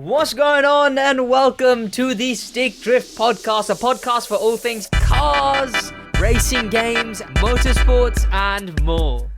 What's going on, and welcome to the Stick Drift Podcast, a podcast for all things cars, racing games, motorsports, and more.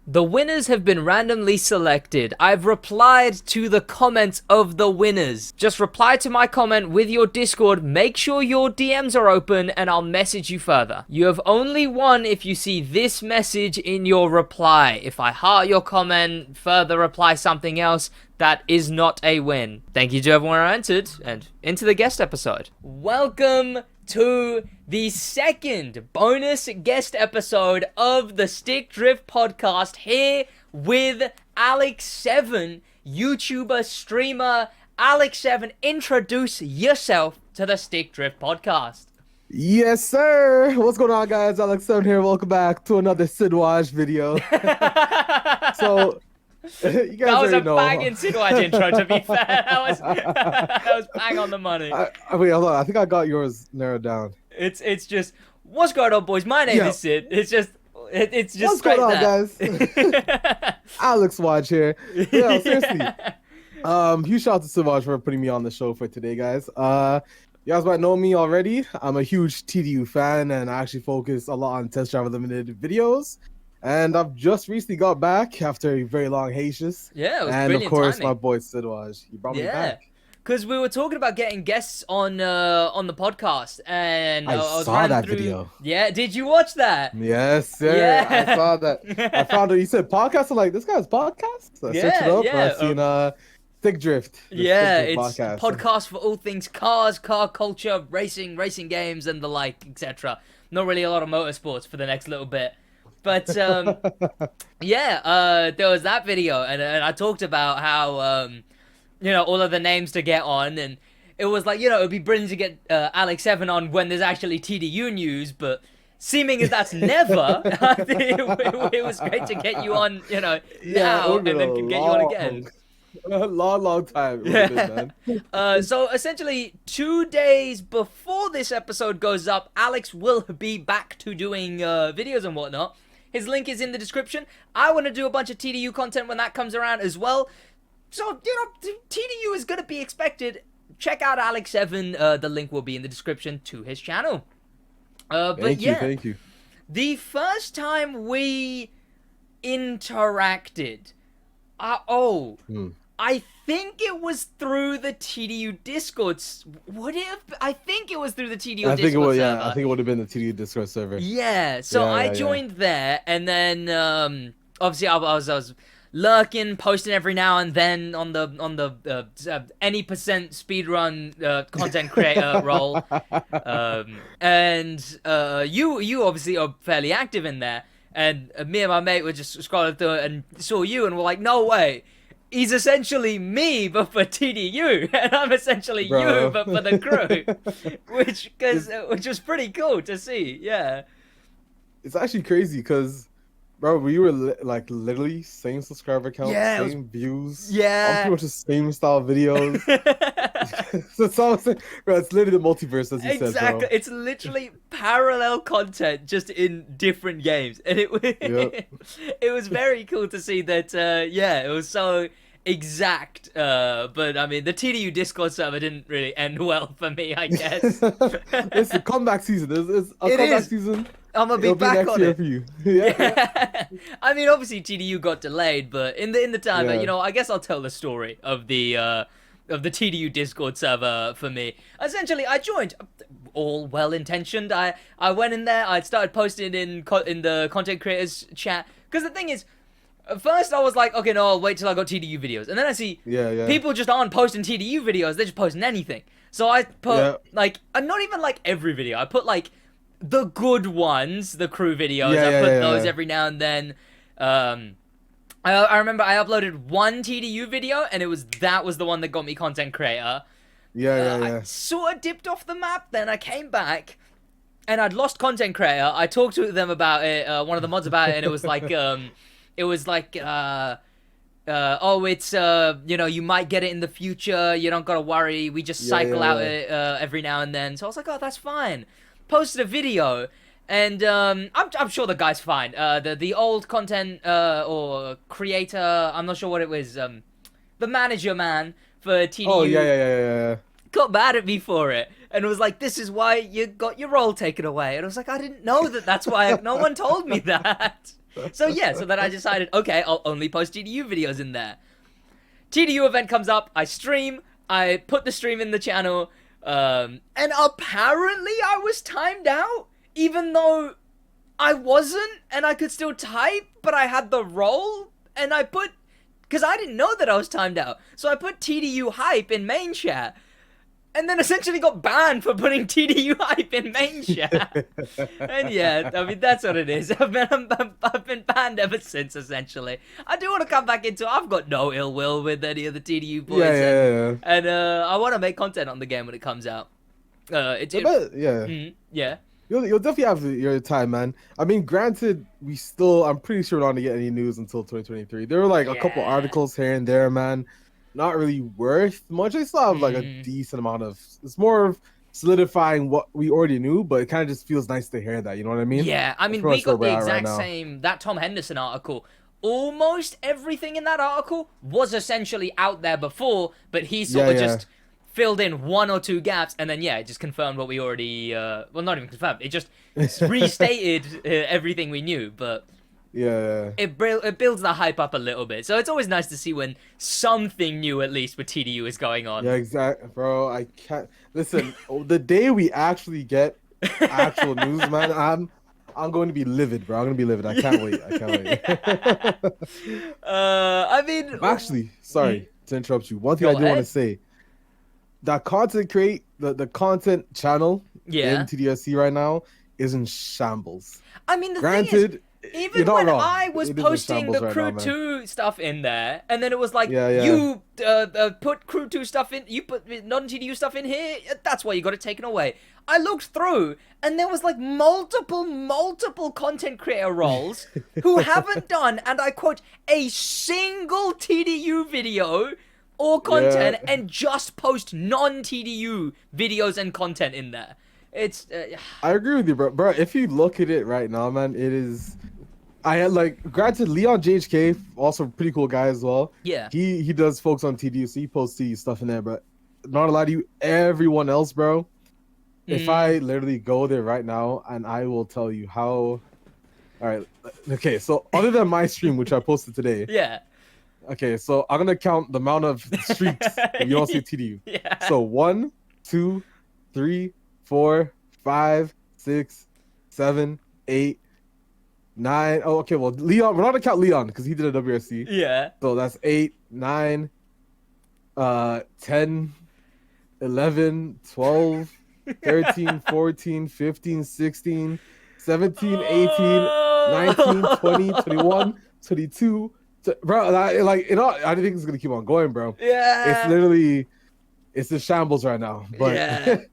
The winners have been randomly selected. I've replied to the comments of the winners. Just reply to my comment with your Discord, make sure your DMs are open, and I'll message you further. You have only won if you see this message in your reply. If I heart your comment, further reply something else, that is not a win. Thank you to everyone who entered, and into the guest episode. Welcome to the second bonus guest episode of the Stick Drift Podcast, here with Alex7, YouTuber, streamer. Alex7, introduce yourself to the Stick Drift Podcast. Yes, sir. What's going on, guys? Alex7 here. Welcome back to another SidWaj video. So, you guys that was a know. banging SidWaj intro, to be fair. That was bang on the money. Wait, hold on. I think I got yours narrowed down. It's just, what's going on, boys? My name is Sid. It's just what's going on, guys? Alex7 here. Yeah, seriously. Huge shout out to SidWaj for putting me on the show for today, guys. You guys might know me already. I'm a huge TDU fan, and I actually focus a lot on Test Drive Limited videos. And I've just recently got back after a very long hiatus. Yeah, it was and brilliant of course, timing. my boy SidWaj. He brought me back. Because we were talking about getting guests on the podcast, and I was saw running that through... video. Yeah, did you watch that? Yes, sir. Yeah. I saw that. I found it. You said podcast. I'm like, this guy's podcast. So I searched it up. And I seen Stick Drift. Yeah, Stick it's Drift podcast for all things cars, car culture, racing games, and the like, etc. Not really a lot of motorsports for the next little bit. But, yeah, there was that video, and I talked about how, you know, all of the names to get on, and it was like, you know, it would be brilliant to get Alex7 on when there's actually TDU news, but seeming as that's never, I think it was great to get you on, you know, now, and then can get you on again. A long time. Yeah. So essentially, 2 days before this episode goes up, Alex will be back to doing videos and whatnot. His link is in the description. I want to do a bunch of TDU content when that comes around as well. So, you know, TDU is going to be expected. Check out Alex7. The link will be in the description to his channel. Thank you. The first time we interacted, I think it was through the TDU Discord. Would it have? I think it was through the TDU Discord server. Yeah, I think it would have been the TDU Discord server. Yeah, so I joined there, and then obviously I was lurking, posting every now and then on the any percent speedrun content creator role, and you obviously are fairly active in there, and me and my mate were just scrolling through it and saw you, and we're like, no way. He's essentially me, but for TDU, and I'm essentially you, but for the crew, which was pretty cool to see. Yeah, it's actually crazy because, bro, we were like literally same subscriber count, same views, pretty much the same style videos. Bro, it's literally the multiverse, as you said, bro. It's literally parallel content, just in different games, and it was very cool to see that. It was so exact. But I mean, the TDU Discord server didn't really end well for me, I guess. It's a comeback season. It's a comeback season. I'm gonna be back on it. For you. I mean, obviously TDU got delayed, but in the time, you know, I guess I'll tell the story of the TDU Discord server for me. Essentially, I joined, all well intentioned. I went in there. I started posting in the content creators chat, because the thing is, at first I was like, okay, no, I'll wait till I got TDU videos, and then I see people just aren't posting TDU videos. They're just posting anything. So I put like, not even like every video. I put like the good ones, the crew videos. I put those every now and then. I remember I uploaded one TDU video, and that was the one that got me content creator. I sort of dipped off the map, then I came back, and I'd lost content creator. I talked to them about it, one of the mods about it, and it was like, oh, it's, you know, you might get it in the future, you don't gotta worry, we just cycle out it every now and then. So I was like, oh, that's fine. Posted a video, and I'm sure the guy's fine. The old content or creator, I'm not sure what it was. the manager man for TDU, Oh yeah. got mad at me for it and was like, "This is why you got your role taken away." And I was like, "I didn't know that. That's why. No one told me that." So yeah, so then I decided, okay, I'll only post TDU videos in there. TDU event comes up, I stream, I put the stream in the channel, and apparently I was timed out, even though I wasn't, and I could still type, but I had the role, and I put, because I didn't know that I was timed out, so I put TDU hype in main chat, and then essentially got banned for putting TDU hype in main chat. And yeah, I mean, that's what it is. I've been banned ever since, essentially. I do want to come back into it. I've got no ill will with any of the TDU boys. Yeah. And I want to make content on the game when it comes out. Yeah. Yeah. You'll definitely have your time, man. I mean, granted, I'm pretty sure we're not gonna get any news until 2023. There were like a couple articles here and there, man. Not really worth much. I still have like a decent amount of. It's more of solidifying what we already knew, but it kind of just feels nice to hear that. You know what I mean? Yeah, I mean, we got the exact same. That Tom Henderson article. Almost everything in that article was essentially out there before, but he sort of just filled in one or two gaps, and then it just confirmed what we already. Well, not even confirmed. It just restated everything we knew, but. Yeah. It builds the hype up a little bit. So it's always nice to see when something new, at least with TDU, is going on. Yeah, exactly, bro. I can't listen. The day we actually get actual news, man, I'm going to be livid, bro. I'm going to be livid. I can't wait. I mean, actually, sorry to interrupt you. One thing I do want to say: that the content channel in TDSC right now is in shambles. I mean, the thing is, even when I was posting the Crew 2 stuff in there, and then it was like, you put Crew 2 stuff in, you put non-TDU stuff in here, that's why you got it taken away. I looked through, and there was like multiple content creator roles who haven't done, and I quote, a single TDU video or content, and just post non-TDU videos and content in there. It's I agree with you, bro. If you look at it right now, man, it is. I had granted, Leon JHK, also a pretty cool guy as well. Yeah. He does focus on TDU, so he posts TDU stuff in there. But not a lie to you, everyone else, bro. If I literally go there right now, and I will tell you how. All right. Okay. So other than my stream, which I posted today. Yeah. Okay. So I'm gonna count the amount of streaks you don't see TDU. Yeah. So 1, 2, 3, 4, 5, 6, 7, 8, 9. Oh, okay. Well, Leon, we're not gonna count Leon because he did a WSC. Yeah. So that's 8, 9, 10, 11, 12, 13, 14, 15, 16, 17, 18, 19, 20, 21, 22. Bro, I think it's gonna keep on going, bro. Yeah. It's a shambles right now. But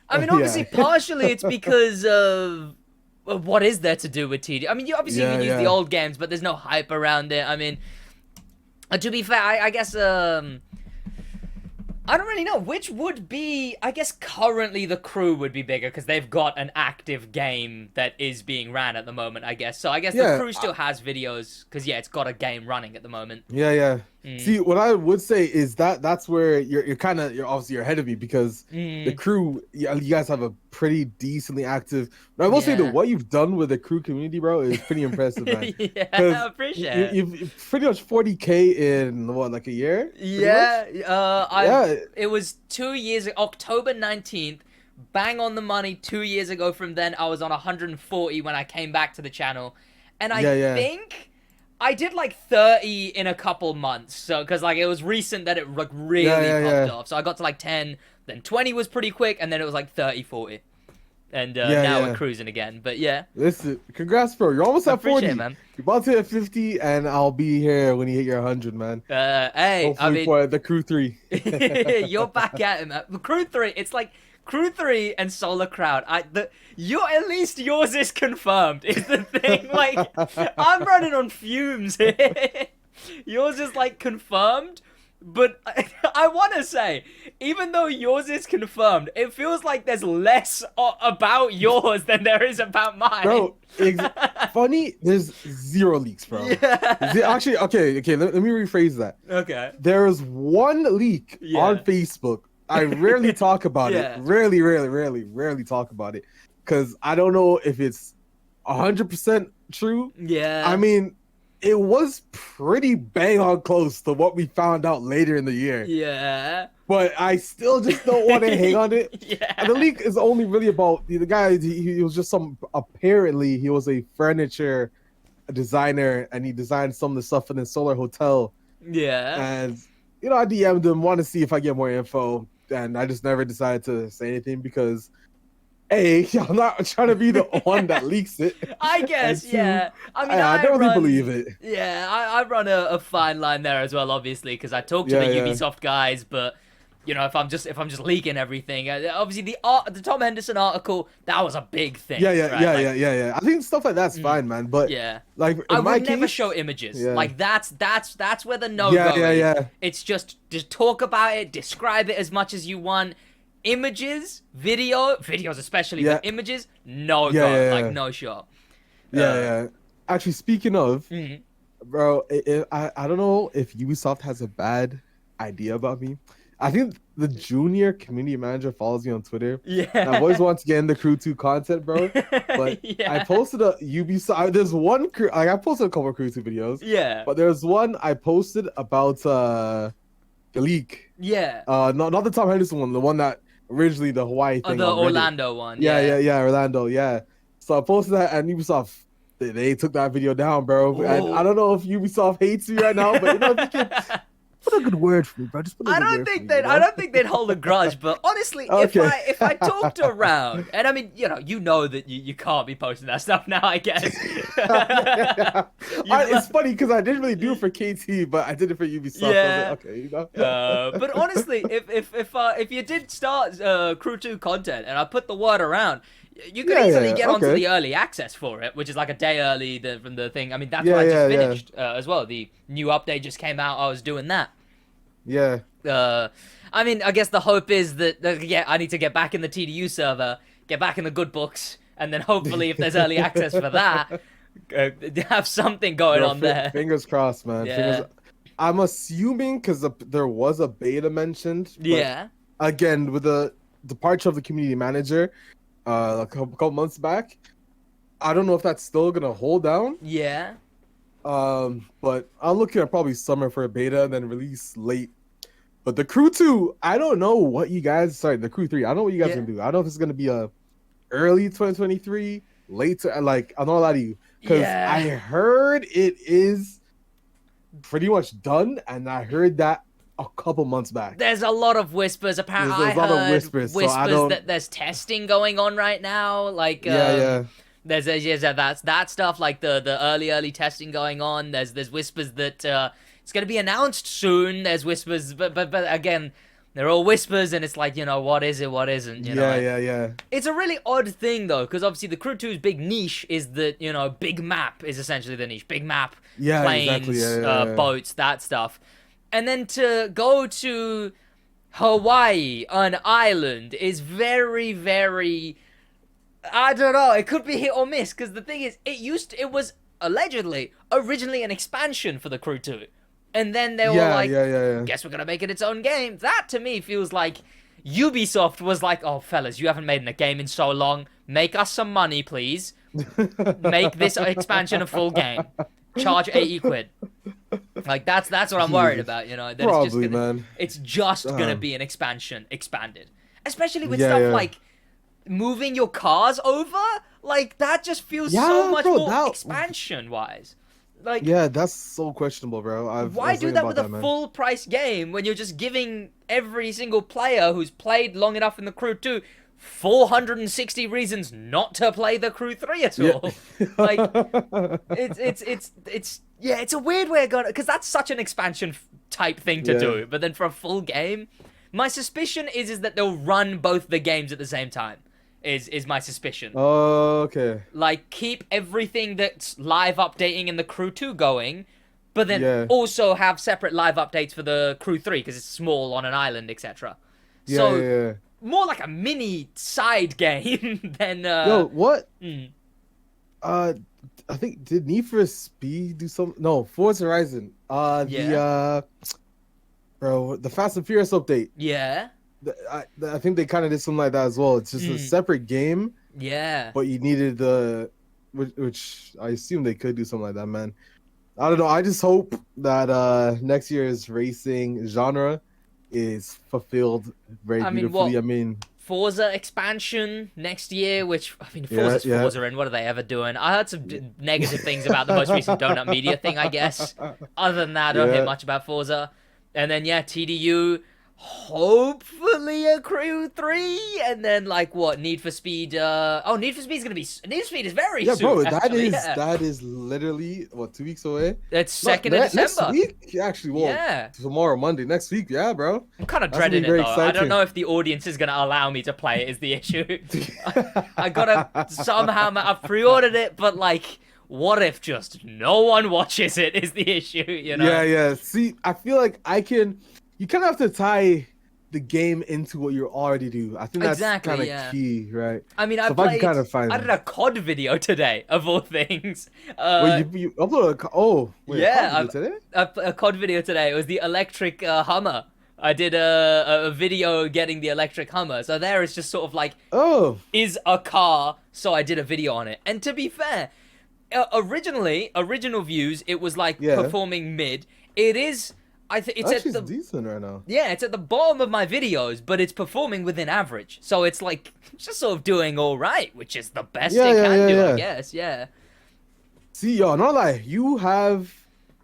I mean, obviously, partially it's because of what is there to do with TD. I mean, you obviously can use the old games, but there's no hype around it. I mean, to be fair, I guess I don't really know which would be. I guess currently the Crew would be bigger because they've got an active game that is being ran at the moment. I guess so. I guess the Crew still has videos because it's got a game running at the moment. Yeah. See, what I would say is that's where you're obviously ahead of me because the Crew, you guys have a pretty decently active. But I will say that what you've done with the Crew community, bro, is pretty impressive, man. I appreciate it. You've pretty much 40K in like a year. It was 2 years, October 19th, bang on the money 2 years ago from then. I was on 140 when I came back to the channel. And I think I did like 30 in a couple months. So, because it was recent that it really popped off. So I got to like 10, then 20 was pretty quick, and then it was like 30, 40. And now we're cruising again. But listen, congrats, bro. You're almost at 40. Man. You're about to hit 50, and I'll be here when you hit your 100, man. Hey, hopefully for the Crew 3. You're back at it, man. The Crew 3, it's like Crew 3 and Solar Crowd. At least yours is confirmed, is the thing. I'm running on fumes here. Yours is confirmed. But I want to say, even though yours is confirmed, it feels like there's less about yours than there is about mine. Bro, funny, there's zero leaks, bro. Yeah. Actually, okay, let me rephrase that. Okay. There is one leak on Facebook. I rarely talk about it. Rarely talk about it. Because I don't know if it's 100% true. Yeah. I mean, it was pretty bang on close to what we found out later in the year. Yeah. But I still just don't want to hang on it. Yeah. And the leak is only really about the guy. He was just apparently he was a furniture designer and he designed some of the stuff in the Solar Hotel. Yeah. And, you know, I DM'd him, want to see if I get more info. And I just never decided to say anything because, A, I'm not trying to be the one that leaks it. I guess, two, yeah. I mean, I don't really believe it. Yeah, I run a fine line there as well, obviously, because I talk to the Ubisoft guys, but you know, if I'm just leaking everything, obviously the Tom Henderson article, that was a big thing. Yeah. I think stuff like that's fine, man. But yeah, like I would never show images. Yeah. Like that's where the no-go is. Yeah. It's just talk about it, describe it as much as you want. Images, videos especially, but images, no go, like no show. Yeah. Actually, speaking of, Mhm. bro, I don't know if Ubisoft has a bad idea about me. I think the junior community manager follows me on Twitter. Yeah. And I've always wanted to get in the Crew 2 content, bro. But I posted a Ubisoft. There's one crew. Like, I posted a couple of Crew 2 videos. Yeah. But there's one I posted about the leak. Yeah. Not the Tom Henderson one. The one that originally the Hawaii thing. The Orlando one. Yeah, Orlando. Yeah. So I posted that, and Ubisoft they took that video down, bro. Ooh. And I don't know if Ubisoft hates me right now, but you know, if you can put a good word for me, bro. Just put a good word for me, I don't think they'd hold a grudge, but honestly, if I talked around, and I mean, you know that you can't be posting that stuff now, I guess. It's funny because I didn't really do it for KT, but I did it for Ubisoft. Yeah. I was like, okay, you know. But honestly, if you did start Crew 2 content and I put the word around, you could easily get onto the early access for it, which is like a day early from the thing. I mean, that's what I just finished as well. The new update just came out. I was doing that. Yeah. I mean, I guess the hope is that I need to get back in the TDU server, get back in the good books, and then hopefully, if there's early access for that, have something going on there. Fingers crossed, man. Yeah. I'm assuming because there was a beta mentioned. Yeah. Again, with the departure of the community manager, a couple months back, I don't know if that's still gonna hold down. Yeah. But I'm looking at probably summer for a beta and then release late. But the Crew 2, I don't know what you guys. Sorry, the Crew 3. I don't know what you guys are gonna do. I don't know if it's gonna be a early 2023, late. Like I'm not allowed to you because I heard it is pretty much done, and I heard that a couple months back. There's a lot of whispers. Apparently, there's a lot of whispers that there's testing going on right now. Like there's that stuff like the early testing going on. There's whispers that it's gonna be announced soon. There's whispers, but again, they're all whispers, and it's like, you know, what is it, what isn't, you know? Yeah. It's a really odd thing though, because obviously the Crew 2's big niche is that, you know, big map is essentially the niche. Big map, planes, exactly. boats, that stuff. And then to go to Hawaii, an island, is very, very, I don't know, it could be hit or miss, because the thing is, it was allegedly originally an expansion for the Crew 2. And then they were like, guess we're going to make it its own game. That, to me, feels like Ubisoft was like, oh, fellas, you haven't made a game in so long. Make us some money, please. Make this expansion a full game. Charge 80 quid. Like, that's what I'm worried about, you know? That Probably, it's just going to be an expansion expanded. Especially with stuff like moving your cars over. Like, that just feels so much more expansion-wise. Like, yeah, that's so questionable, bro. Why do that with a full price game when you're just giving every single player who's played long enough in the Crew 2 460 reasons not to play the Crew 3 at all? Like, it's a weird way of going, because that's such an expansion type thing to do. But then for a full game, my suspicion is that they'll run both the games at the same time. Is my suspicion. Oh, okay. Like, keep everything that's live updating in the Crew 2 going, but then Yeah. also have separate live updates for the Crew 3 because it's small on an island, etc. Yeah, So yeah. more like a mini side game than Yo, what? mm, Uh, I think did Need for Speed do some? No, Forza Horizon. Bro, the Fast and Furious update. yeah. I think they kind of did something like that as well. It's just a separate game, Yeah. but you needed which I assume they could do something like that, man. I don't know. I just hope that next year's racing genre is fulfilled very beautifully. I mean, Forza expansion next year, which, I mean, yeah, Forza's Forza, and what are they ever doing? I heard some negative things about the most recent Donut Media thing, I guess. Other than that, I don't hear much about Forza. And then, yeah, TDU, hopefully a Crew 3, and then, like, what, Need for Speed, Need for Speed's gonna be, Need for Speed is very soon, bro, actually, that is literally, what, 2 weeks away? It's 2nd of December. Next week? Actually, well, tomorrow, Monday, next week, yeah, bro. I'm kind of dreading it, though. Exciting. I don't know if the audience is gonna allow me to play it is the issue. I gotta, somehow, I've pre-ordered it, but, like, what if just no one watches it is the issue, you know? Yeah. See, I feel like you kind of have to tie the game into what you already do. I think that's kind of key, right? I mean, I did a COD video today, of all things. Wait, you uploaded a today? A COD video today. It was the electric Hummer. I did a video getting the electric Hummer. So there it's just sort of like, is a car, so I did a video on it. And to be fair, original views, it was like performing mid. It is, it's decent right now. Yeah, it's at the bottom of my videos, but it's performing within average. So it's like, it's just sort of doing all right, which is the best it can do, I guess. Yeah. See, y'all, not lie, you have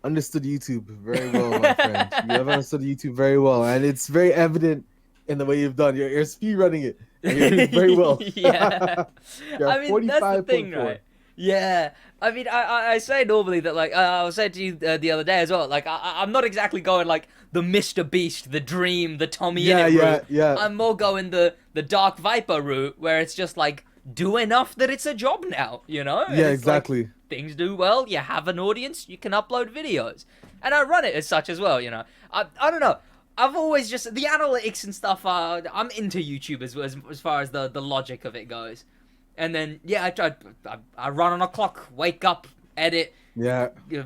understood YouTube very well, my friend. You have understood YouTube very well, and it's very evident in the way you've done. You're speed running it. And you're doing very well. Yeah. I mean, that's the thing, right? Yeah, I mean, I say normally that, like, I was saying to you the other day as well, like, I'm not exactly going, like, the Mr. Beast, the Dream, the Tommy Innit route. Yeah. I'm more going the Dark Viper route, where it's just, like, do enough that it's a job now, you know? And exactly. Like, things do well, you have an audience, you can upload videos. And I run it as such as well, you know? I don't know. I've always just, the analytics and stuff, I'm into YouTube as far as the logic of it goes. And then, yeah, I run on a clock, wake up, edit,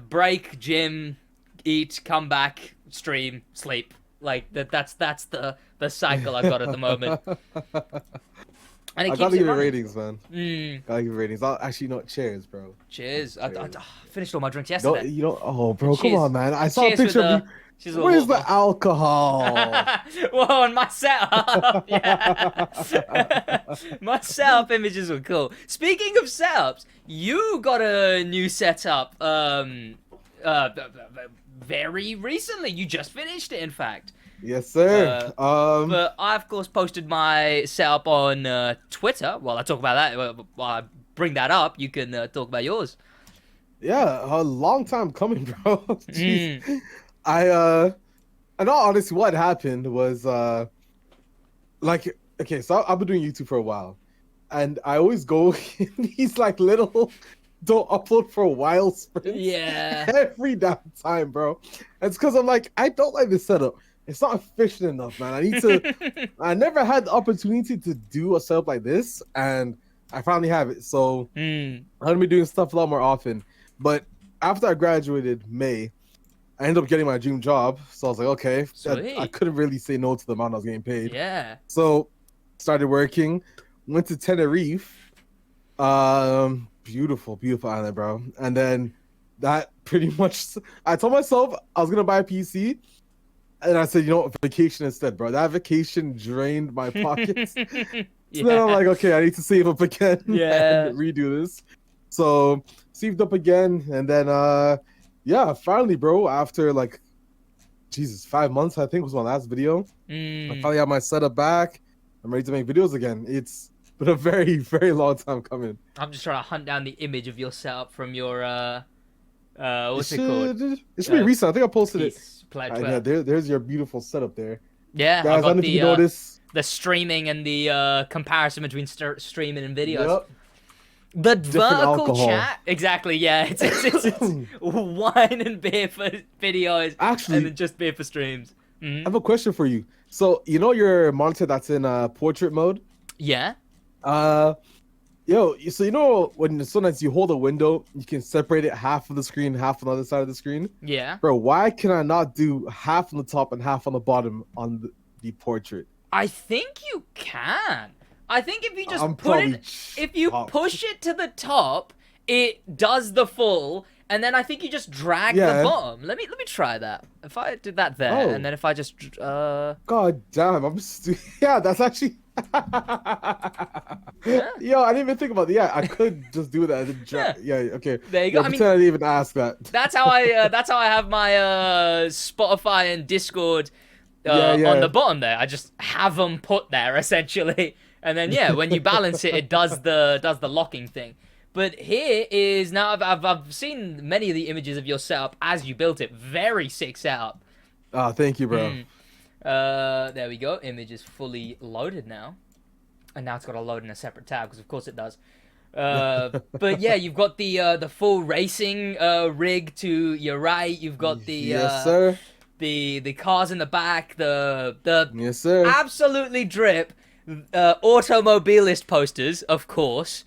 break, gym, eat, come back, stream, sleep. Like, that's the cycle I've got at the moment. And I gotta give it ratings, man. Gotta give it ratings. Actually, no, cheers, bro. Cheers. I finished all my drinks yesterday. Bro, come on, man. I saw a picture of you. Where's the alcohol? Well, on my setup, my setup images were cool. Speaking of setups, you got a new setup very recently. You just finished it, in fact. Yes, sir. But I, of course, posted my setup on Twitter. While I talk about that, while I bring that up, you can talk about yours. Yeah, a long time coming, bro. Jeez. In all honesty, what happened was, like, okay, so I've been doing YouTube for a while, and I always go in these, like, little don't upload for a while sprints. Yeah. Every damn time, bro. And it's because I'm like, I don't like this setup. It's not efficient enough, man. I never had the opportunity to do a setup like this, and I finally have it. So I'm going to be doing stuff a lot more often. But after I graduated May, I ended up getting my dream job. So I was like, okay, I couldn't really say no to the amount I was getting paid. Yeah. So started working, went to Tenerife. Beautiful, beautiful island, bro. And then that pretty much, I told myself I was going to buy a PC. And I said, vacation instead, bro. That vacation drained my pockets. So then I'm like, okay, I need to save up again and redo this. So saved up again. And then, finally, bro, after like, 5 months, I think was my last video. I finally have my setup back. I'm ready to make videos again. It's been a very, very long time coming. I'm just trying to hunt down the image of your setup from your, what's it called? It should be recent. I think I posted it. Yeah, there's your beautiful setup there. Yeah, guys, I don't know if you notice the streaming and the comparison between streaming and videos. The different vertical alcohol. chat, exactly. Yeah, it's wine and beer for videos, and Actually, then just beer for streams. I have a question for you. So you know your monitor that's in portrait mode? Yeah. Uh, so you know when sometimes you hold a window, you can separate it half of the screen, half on the other side of the screen. Yeah. Bro, why can I not do half on the top and half on the bottom on the portrait? I think you can. I think if you just I'm put probably it, if you chopped. push it to the top, it does the full, and then I think you just drag the Yeah. bottom. Let me try that. If I did that there, Oh. and then if I just God damn, yeah, that's actually Yeah. Yo, I didn't even think about that. Yeah, I could just do that. Yeah, okay. There you go. Yeah, I mean, pretend I didn't even ask that. that's how I have my Spotify and Discord Yeah, on the yeah. bottom there. I just have them put there essentially, and then yeah, when you balance it, it does the locking thing. But here is now I've seen many of the images of your setup as you built it. Very sick setup. Oh, thank you, bro. There we go. Image is fully loaded now, and now it's got to load in a separate tab because of course it does. But yeah, you've got the full racing rig to your right. You've got the Yes, sir. the cars in the back. The Yes, sir. absolutely drip automobilist posters, of course.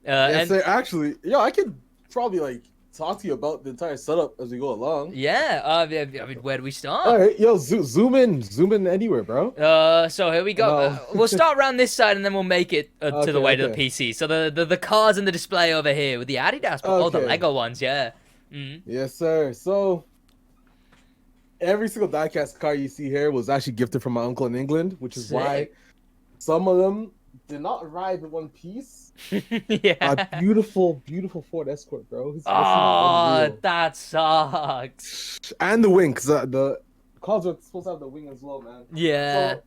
Yes, And sir. Actually, yo, I could probably like talk to you about the entire setup as we go along. yeah, I mean, where do we start? All right, yo, zoom in anywhere, bro. So here we go. No. We'll start around this side and then we'll make it to the Okay, way to the okay. PC. So the cars in the display over here with the Adidas, oh, the Okay. Lego ones, yeah. Mm. Yes, sir. So every single diecast car you see here was actually gifted from my uncle in England, which is why Sick. some of them did not arrive in one piece. Yeah. A beautiful, beautiful Ford Escort, bro. This is Oh, unreal. that sucks. And the wing, because the cars are supposed to have the wing as well, man. Yeah. So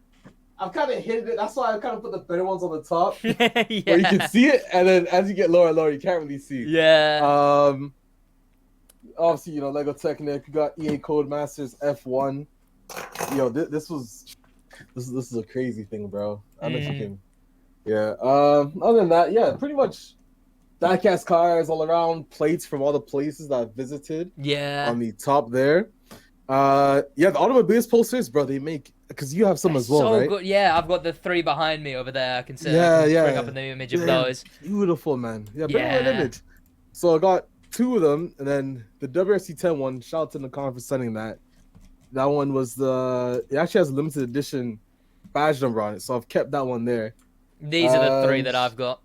I've kind of hidden it. That's why I kind of put the better ones on the top, Yeah. where you can see it, and then as you get lower and lower, you can't really see. Yeah. Obviously, you know, Lego Technic. You got EA Codemasters F1. Yo, this is a crazy thing, bro. I don't know if you can. Yeah. Other than that, yeah, pretty much diecast cars all around, plates from all the places that I've visited Yeah. on the top there. Yeah, the automobiles posters, bro, they make, because you have some as well, so right? good. Yeah, I've got the 3 behind me over there. I can see. Yeah, I can yeah. bring up an image of They're those. beautiful, man. Yeah, bring Yeah. an image. So I got 2 of them, and then the WRC10 one. Shout out to Nikon for sending that. That one was it actually has a limited edition badge number on it, so I've kept that one there. These are the 3 that I've got.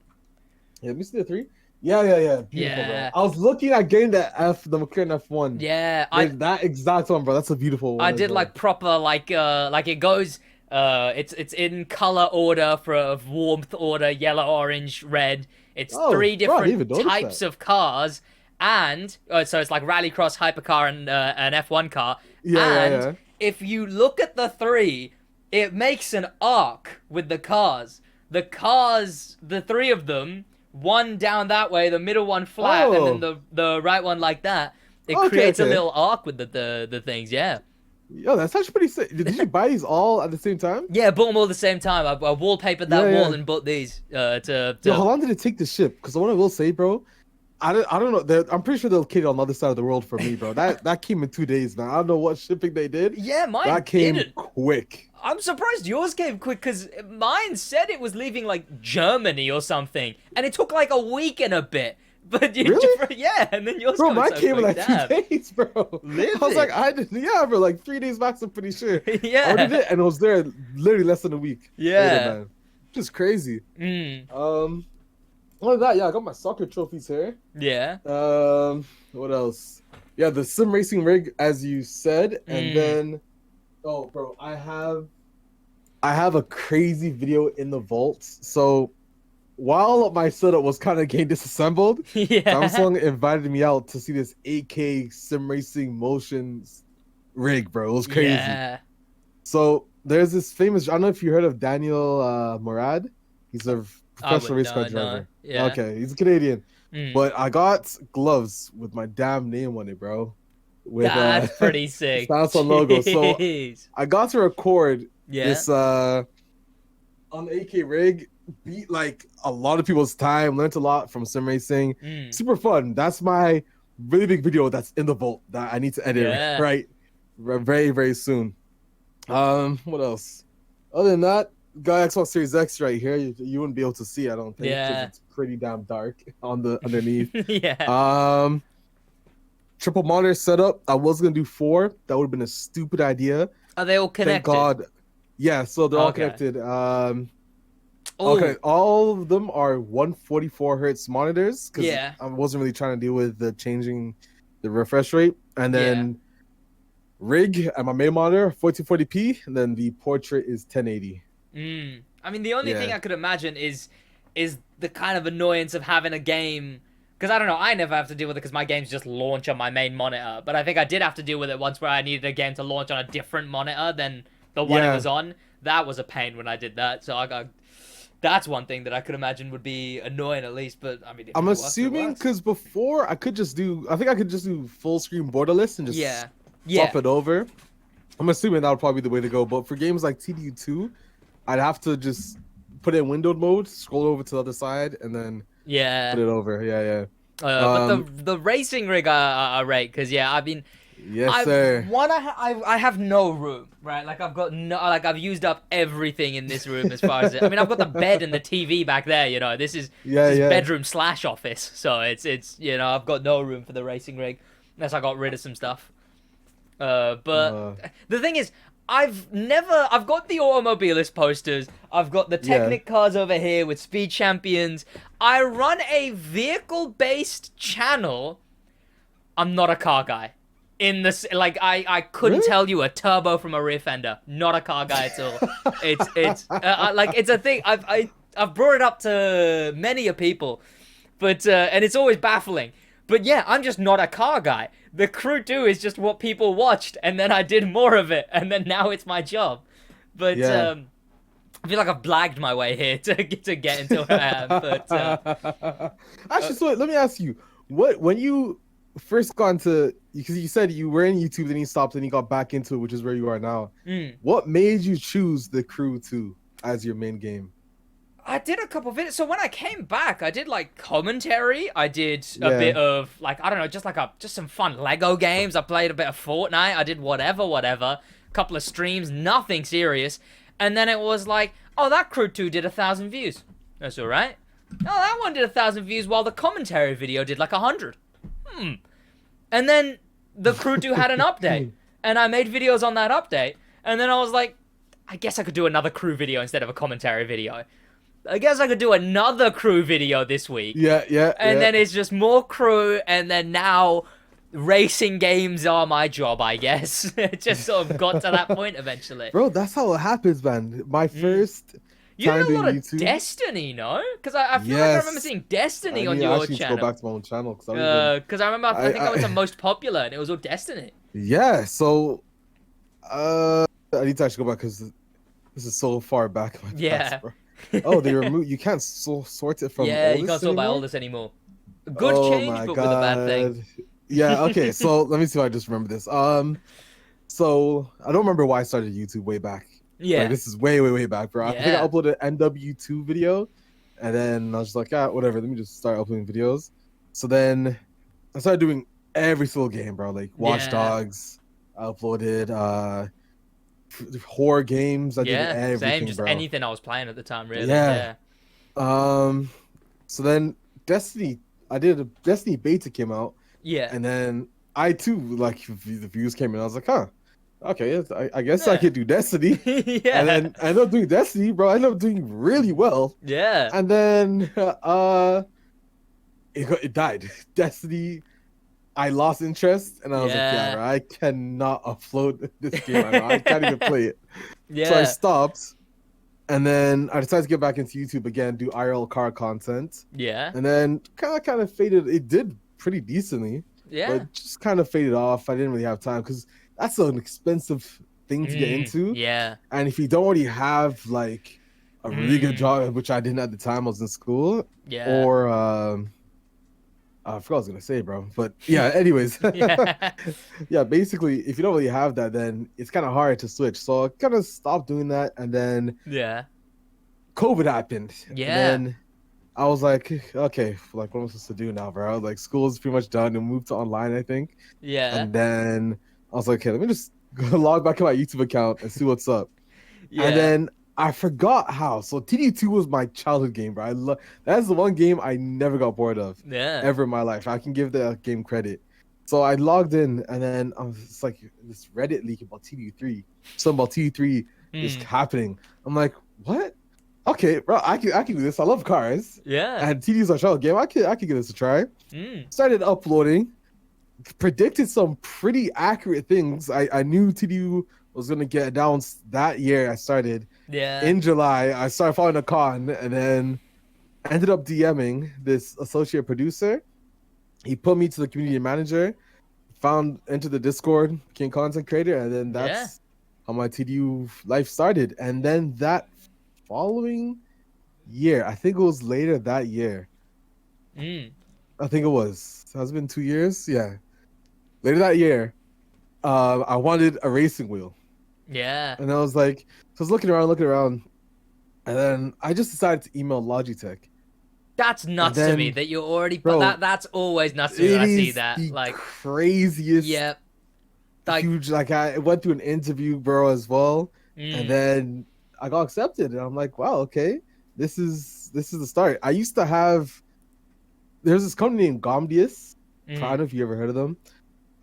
Yeah, let me see the 3. Yeah. Beautiful, Yeah. bro. I was looking at getting the McLaren F1. Yeah, That exact one, bro. That's a beautiful one. I as did well. like proper like it goes it's in color order for warmth order, yellow, orange, red. It's Oh, 3 bro, I didn't even different notice types that. of cars, and so it's like rallycross, hypercar, and an F1 car. Yeah. If you look at the 3, it makes an arc with the cars. The 3 of them, one down that way, the middle one flat, and then the right one like that. It creates a little arc with the things, yeah. Yo, that's actually pretty sick. Did you buy these all at the same time? Yeah, bought them all at the same time. I wallpapered that Yeah, wall yeah. and bought these to Yo, how long did it take to ship? Because the one I will say, bro, I don't know. I'm pretty sure they're located on the other side of the world for me, bro. That came in 2 days, man. I don't know what shipping they did. Yeah, mine That came didn't. quick. I'm surprised yours came quick because mine said it was leaving like Germany or something, and it took like a week and a bit. But Really? yeah, and then yours Bro, got mine so came in quick, like damn. 2 days, bro. I was like, bro, like 3 days max, I'm pretty sure. I Yeah. ordered it and it was there literally less than a week. Yeah. later, man. Which is crazy. Mm. Other than that, yeah, I got my soccer trophies here. Yeah. What else? Yeah, the sim racing rig, as you said, and then, oh, bro, I have a crazy video in the vault. So while my setup was kind of getting disassembled, Yeah. Samsung invited me out to see this 8K sim racing motions rig, bro. It was crazy. Yeah. So there's this famous, I don't know if you heard of Daniel Murad. He's a professional race car driver. No. Yeah. Okay, he's a Canadian. Mm. But I got gloves with my damn name on it, bro. With That's pretty sick. Samsung logo. So Jeez. I got to record Yeah. this on the AK rig. beat like a lot of people's time, learned a lot from sim racing. Mm. Super fun. That's my really big video that's in the vault that I need to edit Yeah. right very, very soon. What else? Other than that, got Xbox Series X right here. You wouldn't be able to see, I don't think, because Yeah. it's pretty damn dark on the underneath. Yeah. Triple monitor setup. I was gonna do 4. That would have been a stupid idea. Are they all connected? Thank God. Yeah, so they're all Okay. connected. Ooh. Okay, all of them are 144 hertz monitors because Yeah. I wasn't really trying to deal with the changing the refresh rate. And then rig at my main monitor 1440p, and then the portrait is 1080. I mean, the only thing I could imagine is the kind of annoyance of having a game. Because I don't know, I never have to deal with it because my games just launch on my main monitor. But I think I did have to deal with it once where I needed a game to launch on a different monitor than the one it was on. That was a pain when I did that. So that's one thing that I could imagine would be annoying at least. But I mean, if I'm it works, assuming because before I could just do, I think I could just do full screen borderless and just swap it over. I'm assuming that would probably be the way to go. But for games like TDU 2, I'd have to just put it in windowed mode, scroll over to the other side, and then put it over. Yeah. But the racing rig I rate because I mean, sir. I have no room, right? Like I've used up everything in this room as far as I mean, I've got the bed and the TV back there. You know, this is bedroom / office, so it's I've got no room for the racing rig unless I got rid of some stuff. But the thing is, I've got the Automobilist posters. I've got the Technic cars over here with Speed Champions. I run a vehicle-based channel. I'm not a car guy. In this, like, I couldn't tell you a turbo from a rear fender. Not a car guy at all. It's like, it's a thing. I've brought it up to many a people, but and it's always baffling. But yeah, I'm just not a car guy. The Crew 2 is just what people watched, and then I did more of it, and then now it's my job. But I feel like I've blagged my way here to get into where I am. But actually, so let me ask you, when you first got into, because you said you were in YouTube, then you stopped, and you got back into it, which is where you are now. What made you choose the Crew 2 as your main game? I did a couple videos. So when I came back, I did like commentary. I did a bit of like, I don't know, just some fun Lego games. I played a bit of Fortnite. I did whatever. A couple of streams, nothing serious. And then it was like, oh, that Crew 2 did 1,000 views. That's all right. Oh, that one did 1,000 views while the commentary video did like 100. And then the Crew 2 had an update, and I made videos on that update. And then I was like, I guess I could do another Crew video instead of a commentary video. I guess I could do another Crew video this week. And then it's just more Crew, and then now racing games are my job, I guess. It just sort of got to that point eventually. Bro, that's how it happens, man. My first you time did a lot of YouTube, Destiny, no? Because I feel like I remember seeing Destiny on your channel. I should go back to my own channel. Because I remember, I think I went to most popular, and it was all Destiny. Yeah, so I need to actually go back because this is so far back in my past, bro. Oh, they remove. You can't sort it from. Yeah, you can't sort by oldest anymore. Good change, but with a bad thing. Yeah. Okay. So let me see if I just remember this. So I don't remember why I started YouTube way back. Yeah. Like, this is way back, bro. I think I uploaded an MW2 video, and then I was just like, whatever. Let me just start uploading videos. So then I started doing every single game, bro. Like Watch Dogs. I uploaded horror games. I did everything, same, just bro. anything I was playing at the time, really. So then Destiny, I did a Destiny beta came out. And then I too, like, the views came in. I was like, okay, I guess I could do Destiny. And then I ended up doing Destiny, bro. I ended up doing really well. And then it died. Destiny, I lost interest, and I was like, bro, I cannot upload this game. I can't even play it. So I stopped, and then I decided to get back into YouTube again, do IRL car content. And then kind of faded. It did pretty decently. But it just kind of faded off. I didn't really have time because that's an expensive thing to get into. And if you don't already have like a really good job, which I didn't at the time, I was in school. Or I forgot what I was gonna say, bro. But yeah, anyways. Basically, if you don't really have that, then it's kind of hard to switch. So I kind of stopped doing that, and then COVID happened, and Yeah. then I was like, okay, like what am I supposed to do now, bro? Like school's pretty much done and moved to online, I think. Yeah. And then I was like, okay, let me just log back in my YouTube account and see what's up. And Yeah. then I forgot how. So TD2 was my childhood game, bro. That's the one game I never got bored of Yeah. ever in my life. I can give the game credit. So I logged in, and then I was just like, this Reddit leak about TD3. Something about TD3 is Hmm. happening. I'm like, what? Okay, bro, I can do this. I love cars. Yeah. And TD is my childhood game. I could give this a try. Hmm. Started uploading, predicted some pretty accurate things. I knew TDU was gonna get announced that year. I started Yeah. in July. I started following the con, and then ended up DMing this associate producer. He put me to the community manager. Found into the Discord, became content creator, and then Yeah. that's how my TDU life started. And then that following year, I think it was later that year. Hmm. I think it was. Has it been 2 years? Yeah. Later that year, I wanted a racing wheel, Yeah. and I was like, so I was looking around, and then I just decided to email Logitech, That's and nuts to me then, that you're already. But bro, that's always nuts to me when it I see is that. the Like, craziest, yeah. Like, huge. Like I went through an interview, bro, as well, and mm, then I got accepted, and I'm like, wow, okay, this is the start. I used to have. There's this company named Gomdius. I don't mm, know if you ever heard of them.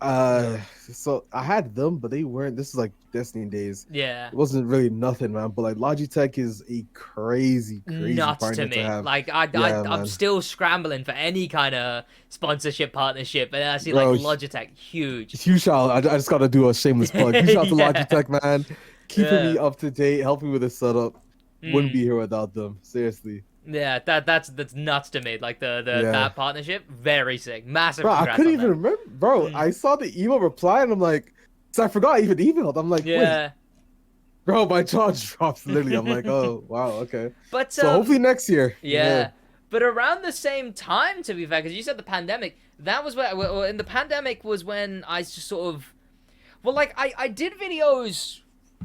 no. So I had them, but they weren't. This is like Destiny days. Yeah. It wasn't really nothing, man. But like Logitech is a crazy Nuts to partner to me. have. Like Yeah, I'm man, still scrambling for any kind of sponsorship partnership, and I see like bro. Logitech, huge. Huge shout! I just gotta do a shameless plug. Huge shout out to Yeah, Logitech, man. Keeping yeah, me up to date, helping me with the setup. Wouldn't be mm, here without them. Seriously. yeah. That's nuts to me. Like the Yeah, that partnership, very sick. Massive bro. I congrats couldn't on even that. remember, bro. Mm, I saw the email reply, and I'm like, so I forgot I even emailed. I'm like, wait, yeah. bro, my jaw drops literally. I'm like, oh wow, okay. But So hopefully next year. Yeah. yeah. But around the same time, to be fair, because you said the pandemic, that was where, well, in the pandemic was when I just sort of, well, like, I did videos,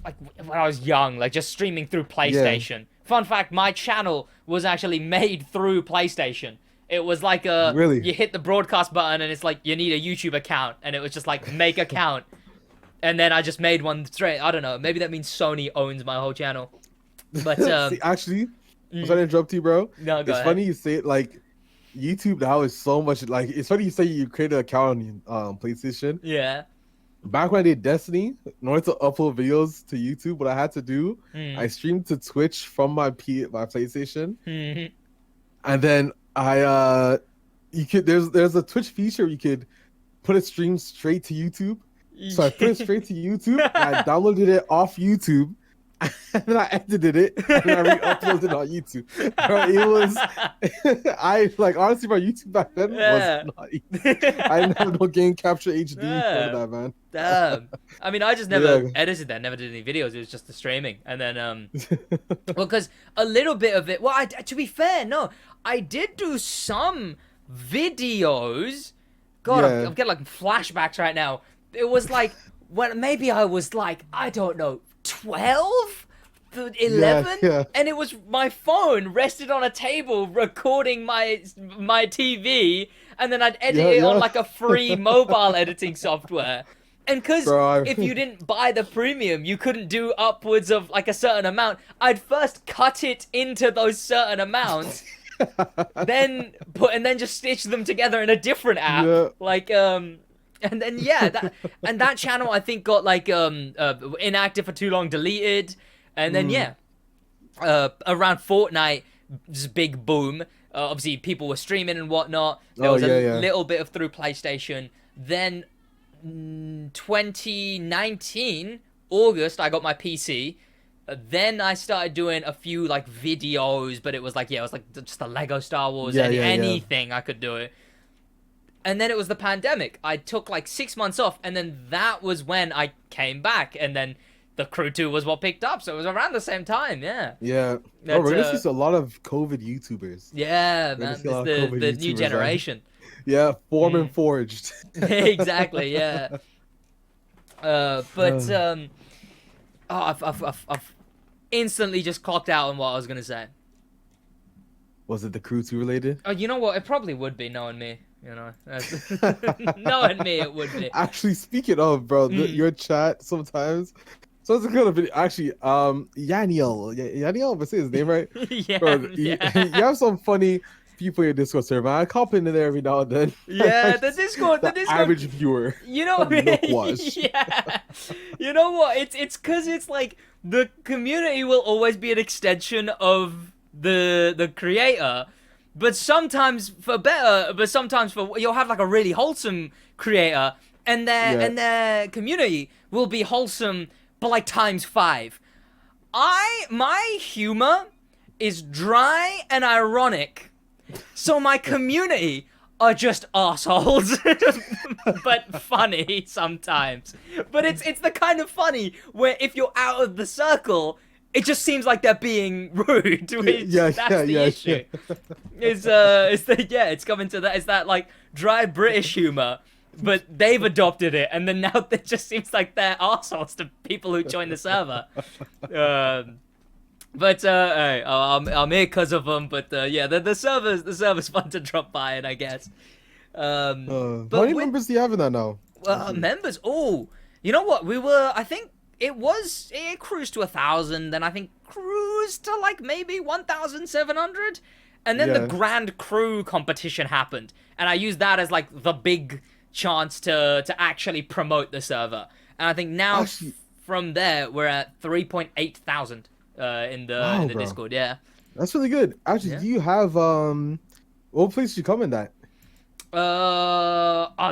like, when I was young, like, just streaming through Yeah. PlayStation. Fun fact, my channel was actually made through PlayStation. It was like Really? you hit the broadcast button and it's like, you need a YouTube account. And it was just like, make account. And then I just made one straight. I don't know. Maybe that means Sony owns my whole channel. But, See, actually, I'm mm, sorry to interrupt you, bro. no, go It's ahead. funny you say it like YouTube now is so much like it's funny you say you created an account on PlayStation. Yeah. Back when I did Destiny, in order to upload videos to YouTube, what I had to do, I Mm. streamed to Twitch from my PlayStation, Mhm. and then I you could there's a Twitch feature you could put a stream straight to YouTube. So I put it straight to YouTube and I downloaded it off YouTube and then I edited it and then I re-uploaded it on YouTube. Bro, it was I like honestly my YouTube back then was Yeah. not easy. I didn't have no game capture HD none of Yeah. that, man. Damn. I mean, I just But never edited that, never did any videos. It was just the streaming. And then, well, because a little bit of it, well, to be fair, no, I did do some videos. God, yeah. I'm getting like flashbacks right now. It was like, when maybe I was like, I don't know, 12? 11? Yeah. And it was my phone rested on a table recording my TV, and then I'd edit it on Yeah. like a free mobile editing software. And because Bro, if you didn't buy the premium, you couldn't do upwards of like a certain amount. I'd first cut it into those certain amounts, then then just stitch them together in a different app. Yeah. Like and then yeah, that channel I think got like inactive for too long, deleted, and then Mm. around Fortnite, just big boom. Obviously, people were streaming and whatnot. There Oh was a yeah. little bit of through PlayStation. Then 2019 August, I got my PC. Then I started doing a few like videos, but it was like just the Lego Star Wars, Yeah, yeah. anything I could do it. And then it was the pandemic. I took like 6 months off, and then that was when I came back, and then the Crew 2 was what picked up, so it was around the same time, yeah. Yeah. Oh, That's, we're gonna see a lot of COVID YouTubers. yeah, We're gonna man, see a it's lot of COVID the new YouTubers, man. generation. Yeah, form Mm. and forged. Exactly, yeah. But oh, I've instantly just clocked out on what I was gonna say. Was it the Crew 2 related? Oh, you know what? It probably would be, knowing me. You know, knowing me, it would be. Actually, speaking of, bro, your chat sometimes. So it's kind of actually, Yaniel, if I say his name right, Yeah, bro. yeah. You have some funny people in your Discord server. I hop into there every now and then. Yeah, the Discord. Average viewer. You know, yeah. You know what? It's because it's like the community will always be an extension of the creator, but sometimes for better, but sometimes for you'll have like a really wholesome creator, and their community will be wholesome, but like ×5. My humor is dry and ironic, so my community are just assholes, but funny sometimes. But it's the kind of funny where if you're out of the circle, it just seems like they're being rude. That's the issue. It's coming to that. It's that like dry British humor, but they've adopted it, and then now it just seems like they're assholes to people who join the server. Hey, I'm here because of them. But the server's fun to drop by, and I guess. How many members do you have in that now? Members. Oh, you know what? I think it cruised to 1,000, then I think cruised to like maybe 1,700, and then the Grand Crew competition happened, and I used that as like the big chance to actually promote the server, and I think now from there we're at 3.8 thousand in the Discord. Yeah, that's really good. Actually, do you have what place did you come in that?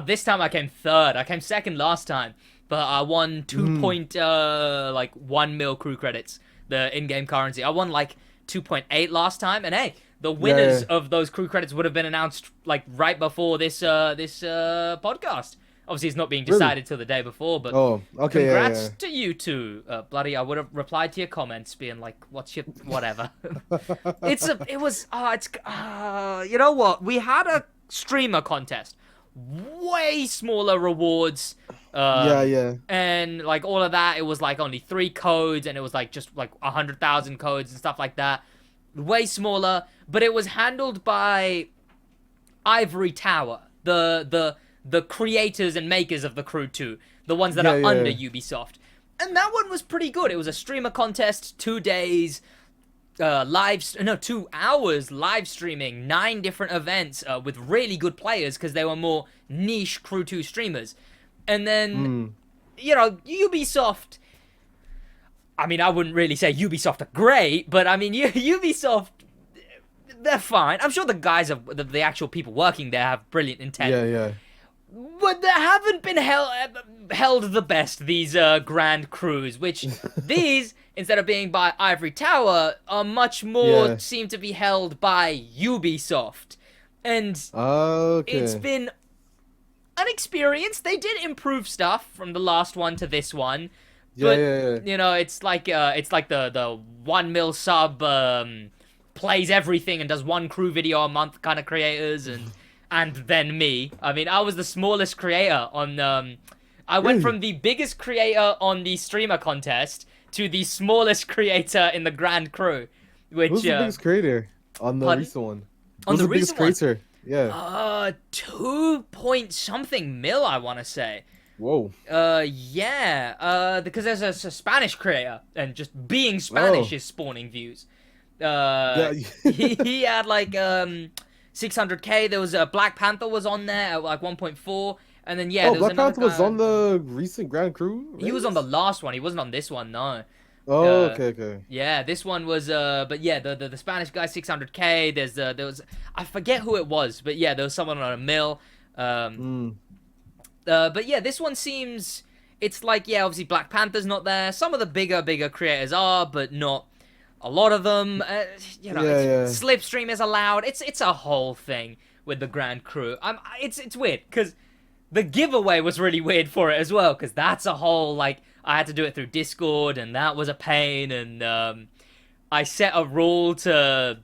This time I came third. I came second last time, but I won 2.1 mil crew credits, the in-game currency. I won like 2.8 last time, and hey, the winners of those crew credits would have been announced like right before this podcast. Obviously, it's not being decided till the day before, but congrats to you two. Bloody, I would have replied to your comments being like, what's your whatever. You know what? We had a streamer contest, way smaller rewards. And like all of that, it was like only 3 codes, and it was like just like 100,000 codes and stuff like that. Way smaller, but it was handled by Ivory Tower, the creators and makers of the Crew 2, the ones that are under Ubisoft. And that one was pretty good. It was a streamer contest, 2 days, 2 hours live streaming, 9 different events with really good players because they were more niche Crew 2 streamers. And then, you know, Ubisoft, I mean, I wouldn't really say Ubisoft are great, but I mean, Ubisoft, they're fine. I'm sure the guys, the actual people working there have brilliant intent. But they haven't been held the best, these Grand Crews, which these, instead of being by Ivory Tower, are much more seem to be held by Ubisoft. And it's been an experience. They did improve stuff from the last one to this one. But, you know, it's like the 1 mil sub plays everything and does 1 crew video a month kind of creators, and then me. I mean, I was the smallest creator on I went from the biggest creator on the streamer contest to the smallest creator in the Grand Crew. Who's the biggest creator on the recent one? On the biggest creator? Yeah. 2 point something mil, I want to say. Whoa. Because there's a Spanish creator, and just being Spanish is spawning views. He had like 600k. There was Black Panther was on there at like 1.4, and then there was Black Panther was on the recent Grand Crew. Right? He was on the last one. He wasn't on this one, no. Oh, okay. Yeah, this one was but yeah, the Spanish guy 600k. There was I forget who it was, but yeah, there was someone on a mill. But yeah, this one seems, it's like, obviously Black Panther's not there. Some of the bigger creators are, but not a lot of them. Slipstream is allowed. It's a whole thing with the Grand Crew. It's weird because the giveaway was really weird for it as well, because that's a whole, like, I had to do it through Discord, and that was a pain, and I set a rule to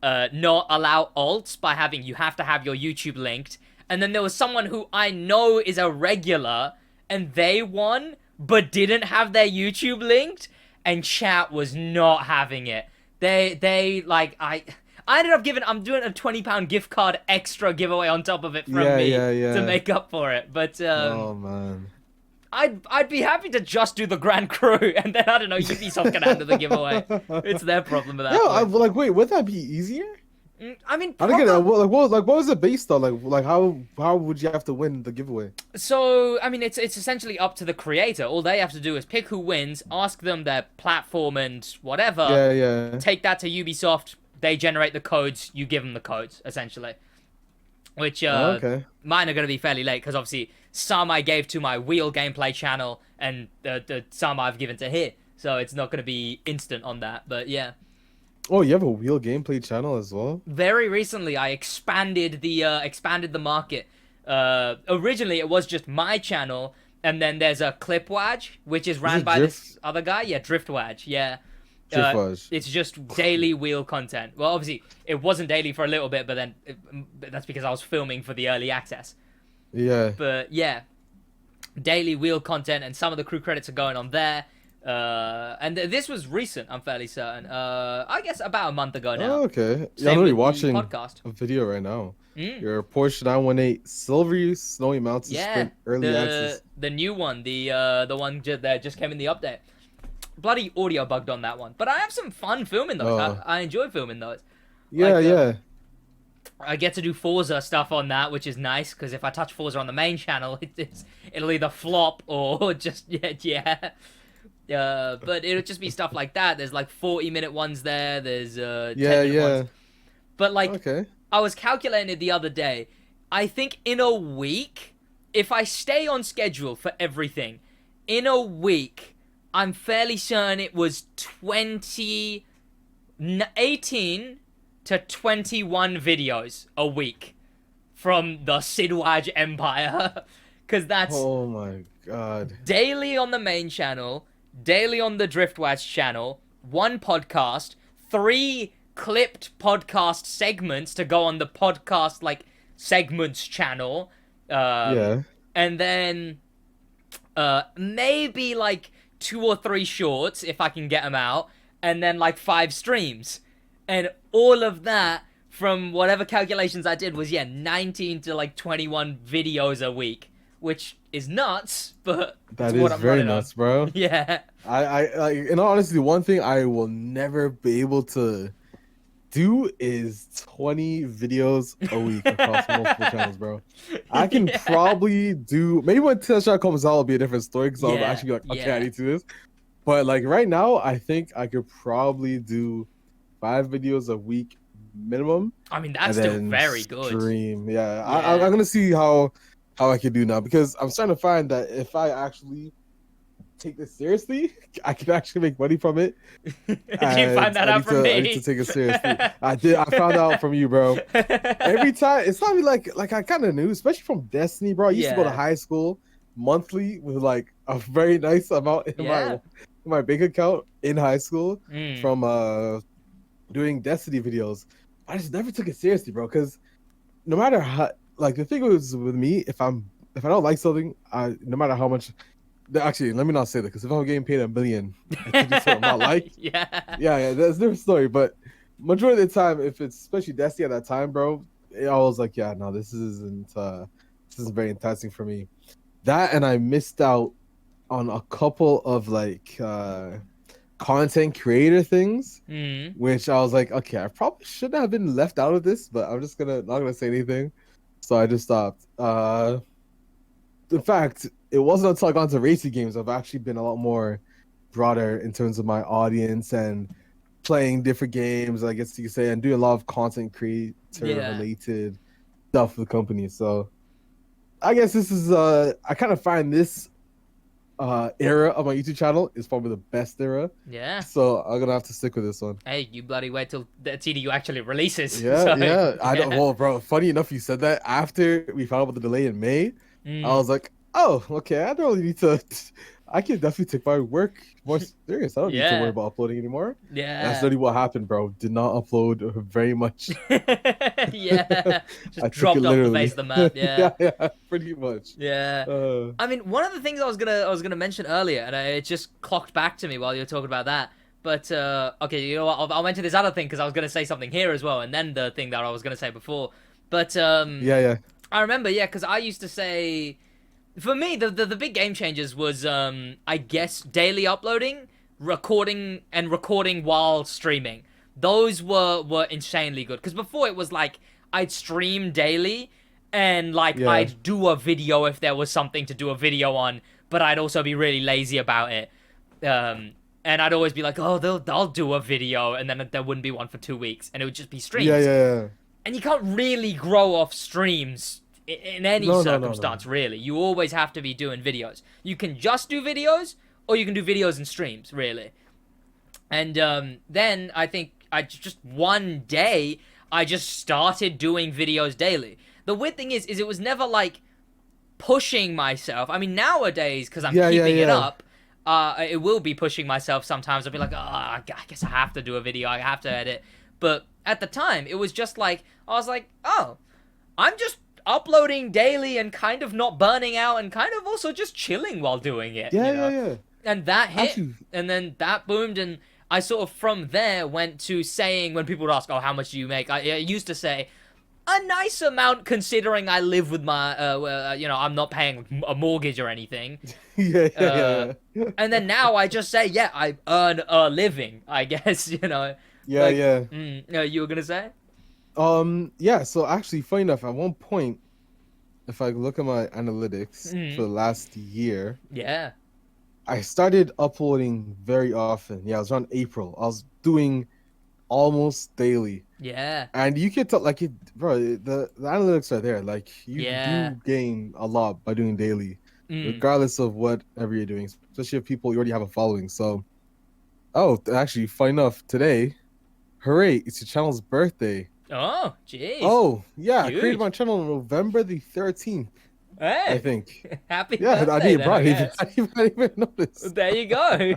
not allow alts by having, you have to have your YouTube linked. And then there was someone who I know is a regular, and they won, but didn't have their YouTube linked. and chat was not having it. They like I ended up giving. I'm doing a £20 gift card extra giveaway on top of it from me to make up for it. But Oh man. I'd be happy to just do the Grand Crew, and then I don't know, Ubisoft can handle the giveaway. It's their problem at that point. Like, wait, would that be easier? I mean, I don't get it. What was it based on? Like how would you have to win the giveaway? So, I mean, it's essentially up to the creator. All they have to do is pick who wins, ask them their platform and whatever. Yeah. Take that to Ubisoft. They generate the codes. You give them the codes, essentially. Which Okay. mine are going to be fairly late because obviously some I gave to my wheel gameplay channel and the some I've given to here. So it's not going to be instant on that. But yeah. Oh, you have a wheel gameplay channel as well? Very recently, I expanded the market. Originally, it was just my channel, and then there's a SidWaj, which is ran by this other guy. Yeah, SidWaj. Yeah. SidWaj. It's just daily wheel content. Well, obviously, it wasn't daily for a little bit, but then that's because I was filming for the early access. Yeah. But yeah, daily wheel content, and some of the crew credits are going on there. And this was recent, I'm fairly certain. I guess about a month ago now. Oh, okay. Yeah, Same I'm already with the watching podcast. a video right now. Your Porsche 918 Silvery Snowy Mountain Sprint early access. The new one, the one that just came in the update. Bloody audio bugged on that one, but I have some fun filming those. I enjoy filming those. Yeah. I get to do Forza stuff on that, which is nice because if I touch Forza on the main channel, it'll either flop or just yeah. But it'll just be stuff like that. There's like 40-minute ones there. There's 10-minute ones. But like, okay. I was calculating it the other day. I think in a week, if I stay on schedule for everything, in a week, I'm fairly certain it was 18 to 21 videos a week from the SidWaj Empire. Because that's Oh my god. daily on the main channel, daily on the SidWaj channel, one podcast, 3 clipped podcast segments to go on the podcast like segments channel, Yeah. and then maybe like 2 or 3 shorts if I can get them out, and then like 5 streams, and all of that from whatever calculations I did was 19 to like 21 videos a week, which is nuts, but That it's what is I'm very running on. nuts, bro. Yeah. I like, in all honesty, one thing I will never be able to do is 20 videos a week across multiple channels, bro. I can probably do, maybe when Test Shot comes out, it'll be a different story because I'll actually be like, okay, I need to do this. But like right now, I think I could probably do 5 videos a week minimum. I mean, that's still very good. Stream, I'm gonna see how I can do now because I'm starting to find that if I actually take this seriously, I can actually make money from it. Did you find that out from me? I need to take it seriously. I did. I found out from you, bro. Every time, it's not like I kind of knew, especially from Destiny, bro. I used to go to high school monthly with like a very nice amount in my bank account in high school from doing Destiny videos. I just never took it seriously, bro. Because no matter how, like the thing was with me, if I don't like something, no matter how much. Actually, let me not say that because if I'm getting paid $1 million, I do something I like. yeah, that's a different story. But majority of the time, if it's especially Destiny at that time, bro, I was like, yeah, no, this isn't very enticing for me. That and I missed out on a couple of like content creator things, which I was like, okay, I probably shouldn't have been left out of this, but I'm just not gonna say anything. So I just stopped. In fact, it wasn't until I got into racing games I've actually been a lot more broader in terms of my audience and playing different games, I guess you could say, and doing a lot of content creator related stuff for the company. So I guess this is I kind of find this era of my YouTube channel is probably the best era. Yeah. So I'm gonna have to stick with this one. Hey, you bloody wait till the TDU actually releases. Yeah. I don't. Well, bro, funny enough, you said that after we found out about the delay in May. I was like, oh, okay. I don't really need to I can definitely take my work more serious. I don't need to worry Yeah. about uploading anymore. That's Yeah. literally what happened, bro. Did not upload very much. Yeah. Just I took it dropped off the face literally. of the map. Yeah. Yeah, pretty much. Yeah. Uh, I mean, one of the things I was gonna mention earlier, and it just clocked back to me while you were talking about that. But okay, you know what? I'll mention this other thing because I was gonna say something here as well, and then the thing that I was gonna say before. But yeah, yeah, I remember, yeah, because I used to say, for me, the big game changers was I guess daily uploading, recording while streaming. Those were insanely good because before it was like I'd stream daily and like yeah, I'd do a video if there was something to do a video on, but I'd also be really lazy about it. And I'd always be like, oh, they'll do a video, and then there wouldn't be one for 2 weeks, and it would just be yeah, streams. yeah. And you can't really grow off streams in any No, no, no, no. circumstance, really. You always have to be doing videos. You can just do videos, or you can do videos and streams, really. And then I think I just one day I just started doing videos daily. The weird thing is it was never like pushing myself. I mean, nowadays because I'm Yeah, yeah, keeping it yeah. up, it will be pushing myself sometimes. I'll be like, oh, I guess I have to do a video. I have to edit. But at the time, it was just like I was like, oh, I'm just uploading daily and kind of not burning out and kind of also just chilling while doing it. Yeah, You know? yeah, yeah. And that hit, Actually, and then that boomed, and I sort of from there went to saying when people would ask, "Oh, how much do you make?" I used to say a nice amount considering I live with my, I'm not paying a mortgage or anything. yeah, yeah, yeah. And then now I just say, yeah, I earn a living, I guess, Yeah, like, yeah. you were gonna say? Yeah, so actually, funny enough, at one point, if I look at my analytics for the last year, Yeah, I started uploading very often. Yeah, it was around April. I was doing almost daily. yeah, And you can tell, like, bro, the analytics are there. Like, you yeah, do gain a lot by doing daily, mm. regardless of whatever you're doing, especially if people you already have a following. So, oh, actually, fun enough, today, hooray, it's your channel's birthday. Oh, jeez, Oh, yeah, I created huge. my channel on November the 13th, I Hey, think. happy Yeah, birthday then, I guess. I didn't even notice. There you go.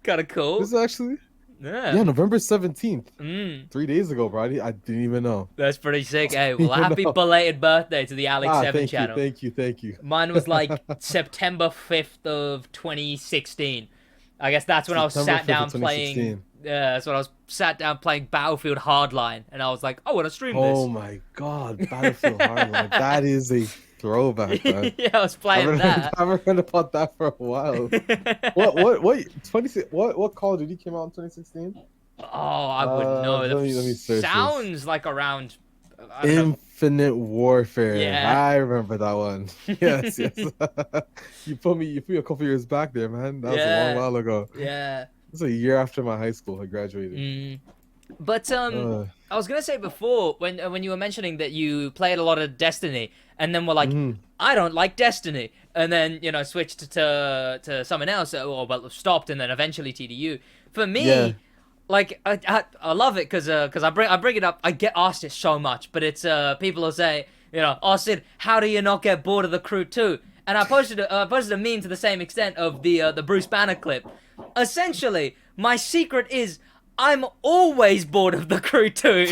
Kind of This cool. is actually, Yeah. yeah, November 17th. Mm. 3 days ago, bro. I didn't even know. That's pretty sick. Hey, well, Even happy know. belated birthday to the Alex 7 Thank you, channel. thank you, thank you. Mine was like September 5th of 2016. I guess that's when I was September sat 5th down of playing. 2016. Yeah, that's when I was sat down playing Battlefield Hardline, and I was like, I want to stream Oh this. my God, Battlefield Hardline. That is a throwback, man. Yeah, I was playing that. I haven't heard about that for a while. What Call of Duty came out in 2016? Oh, I wouldn't know. Let me search this. Sounds like around. I don't know. Infinite Warfare. Yeah. I remember that one. Yes, yes. You put me a couple years back there, man. That was a Yeah. long while ago. Yeah. It was a year after my high school. I graduated. Mm. But Uh, I was gonna say before when you were mentioning that you played a lot of Destiny, and then were like, mhm. I don't like Destiny, and then switched to something else, or well stopped, and then eventually TDU. For me, Yeah. like I love it because I bring it up. I get asked it so much, but it's people will say, oh Sid, how do you not get bored of the crew too? And I posted a meme to the same extent of the Bruce Banner clip. Essentially, my secret is I'm always bored of the crew too,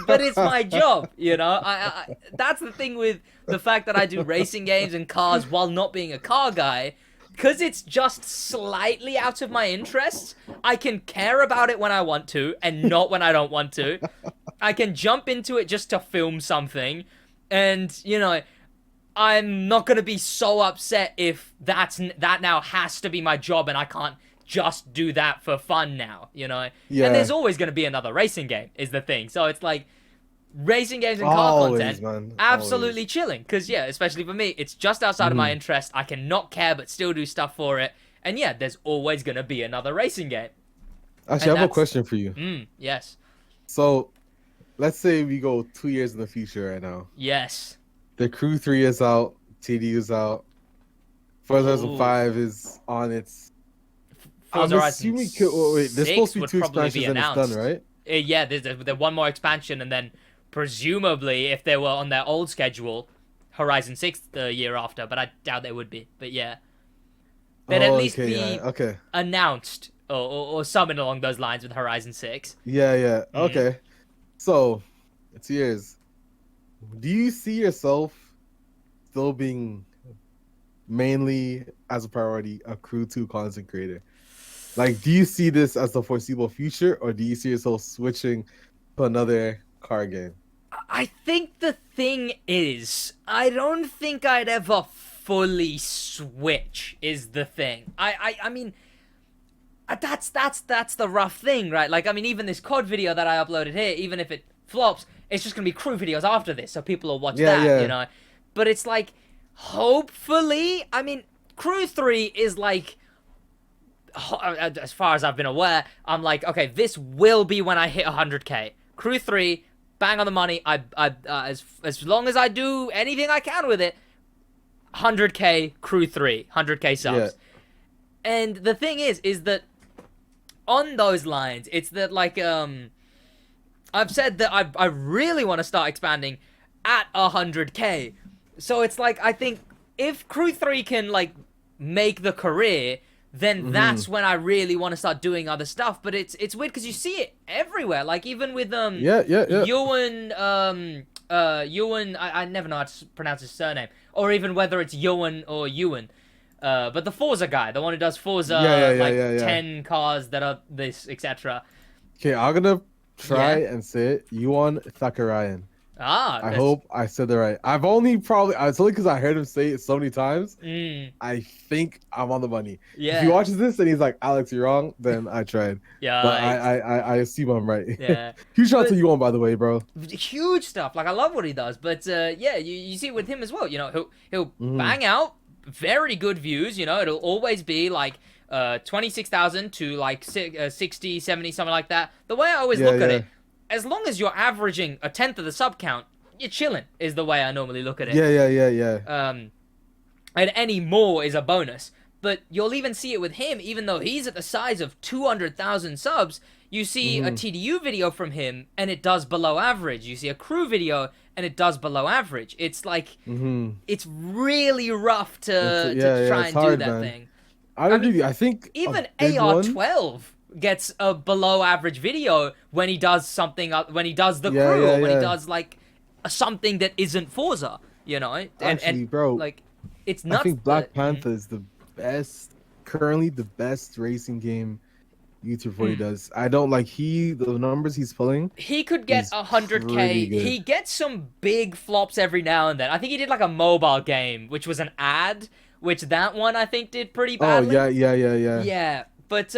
but it's my job, I that's the thing with the fact that I do racing games and cars while not being a car guy. Because it's just slightly out of my interests, I can care about it when I want to and not when I don't want to. I can jump into it just to film something, and I'm not gonna be so upset if that now has to be my job and I can't just do that for fun now, Yeah. And there's always gonna be another racing game, is the thing. So it's like racing games and car Always, content, man. absolutely Always. chilling. Because yeah, especially for me, it's just outside of my interest. I can not care but still do stuff for it. And yeah, there's always gonna be another racing game. Actually, And I have a that's- question for you. Yes, So, let's say we go 2 years in the future right now. yes. The Crew 3 is out. TDU is out. Forza Horizon 5 is on its. Forza I'm Horizon assuming. Wait, there's 6 supposed to be would 2 probably be expansions and it's announced. done, right? Yeah, there's one more expansion, and then presumably, if they were on their old schedule, Horizon 6 the year after. But I doubt they would be. But yeah. They'd at Oh, least okay, be yeah, okay. announced or something along those lines with Horizon 6. Yeah, yeah, Mm. okay. So, it's yours. Do you see yourself still being mainly as a priority a Crew 2 content creator? Like, do you see this as the foreseeable future, or do you see yourself switching to another car game? I think the thing is, I don't think I'd ever fully switch. Is the thing. I mean, that's the rough thing, right? Like, I mean, even this COD video that I uploaded here, even if it flops, it's just gonna be crew videos after this, so people will watch Yeah, that, you yeah. know. But it's like, hopefully, I mean, Crew 3 is like, as far as I've been aware, I'm like, okay, this will be when I hit 100k. Crew 3, bang on the money. As long as I do anything I can with it, 100k Crew 3, 100k Yeah. subs. And the thing is that on those lines, it's that like I've said that I really want to start expanding at 100k. So it's like I think if Crew 3 can like make the career, then that's when I really want to start doing other stuff. But it's weird because you see it everywhere. Like even with Yeah, yeah, yeah. Ewan, I never know how to pronounce his surname, or even whether it's Ewan or Ewan. But the Forza guy, the one who does Forza, Yeah, yeah, yeah, like yeah, yeah. 10 cars that are this, etc. Okay, I'm gonna try Yeah. and say it. Yuan Thakarayan. Ah, I that's hope I said that right. I've only probably it's only because I heard him say it so many times. I think I'm on the money. If he yeah. watches this and he's like, Alex, you're wrong, then I tried. But Yeah, I assume I'm right. yeah. Huge shout out But to Yuan, by the way, bro. huge stuff. Like I love what he does. But yeah, you see it with him as well. You know, he'll Mhm. bang out very good views. You know, it'll always be like 26,000 to like 60, 70, something like that. The way I always Yeah, look at yeah. it, as long as you're averaging a tenth of the sub count, you're chilling. Is the way I normally look at it. Yeah, yeah, yeah, yeah. And any more is a bonus. But you'll even see it with him, even though he's at the size of 200,000 subs. You see a TDU video from him, and it does below average. You see a crew video, and it does below average. It's like, it's really rough to try it's and do hard, that man. thing. I agree with you. I think Even a big one. AR12 gets a below average video when he does something, when he does the Yeah, crew, yeah, or when he yeah. does like something that isn't Forza, you know? Actually, bro, like, it's I nuts. think Black that- Panther is the best, currently the best racing game YouTube for he does. I don't like the numbers he's pulling. He could get He's 100k. pretty good. He gets some big flops every now and then. I think he did like a mobile game, which was an ad, which that one I think did pretty Oh badly. yeah. Yeah, but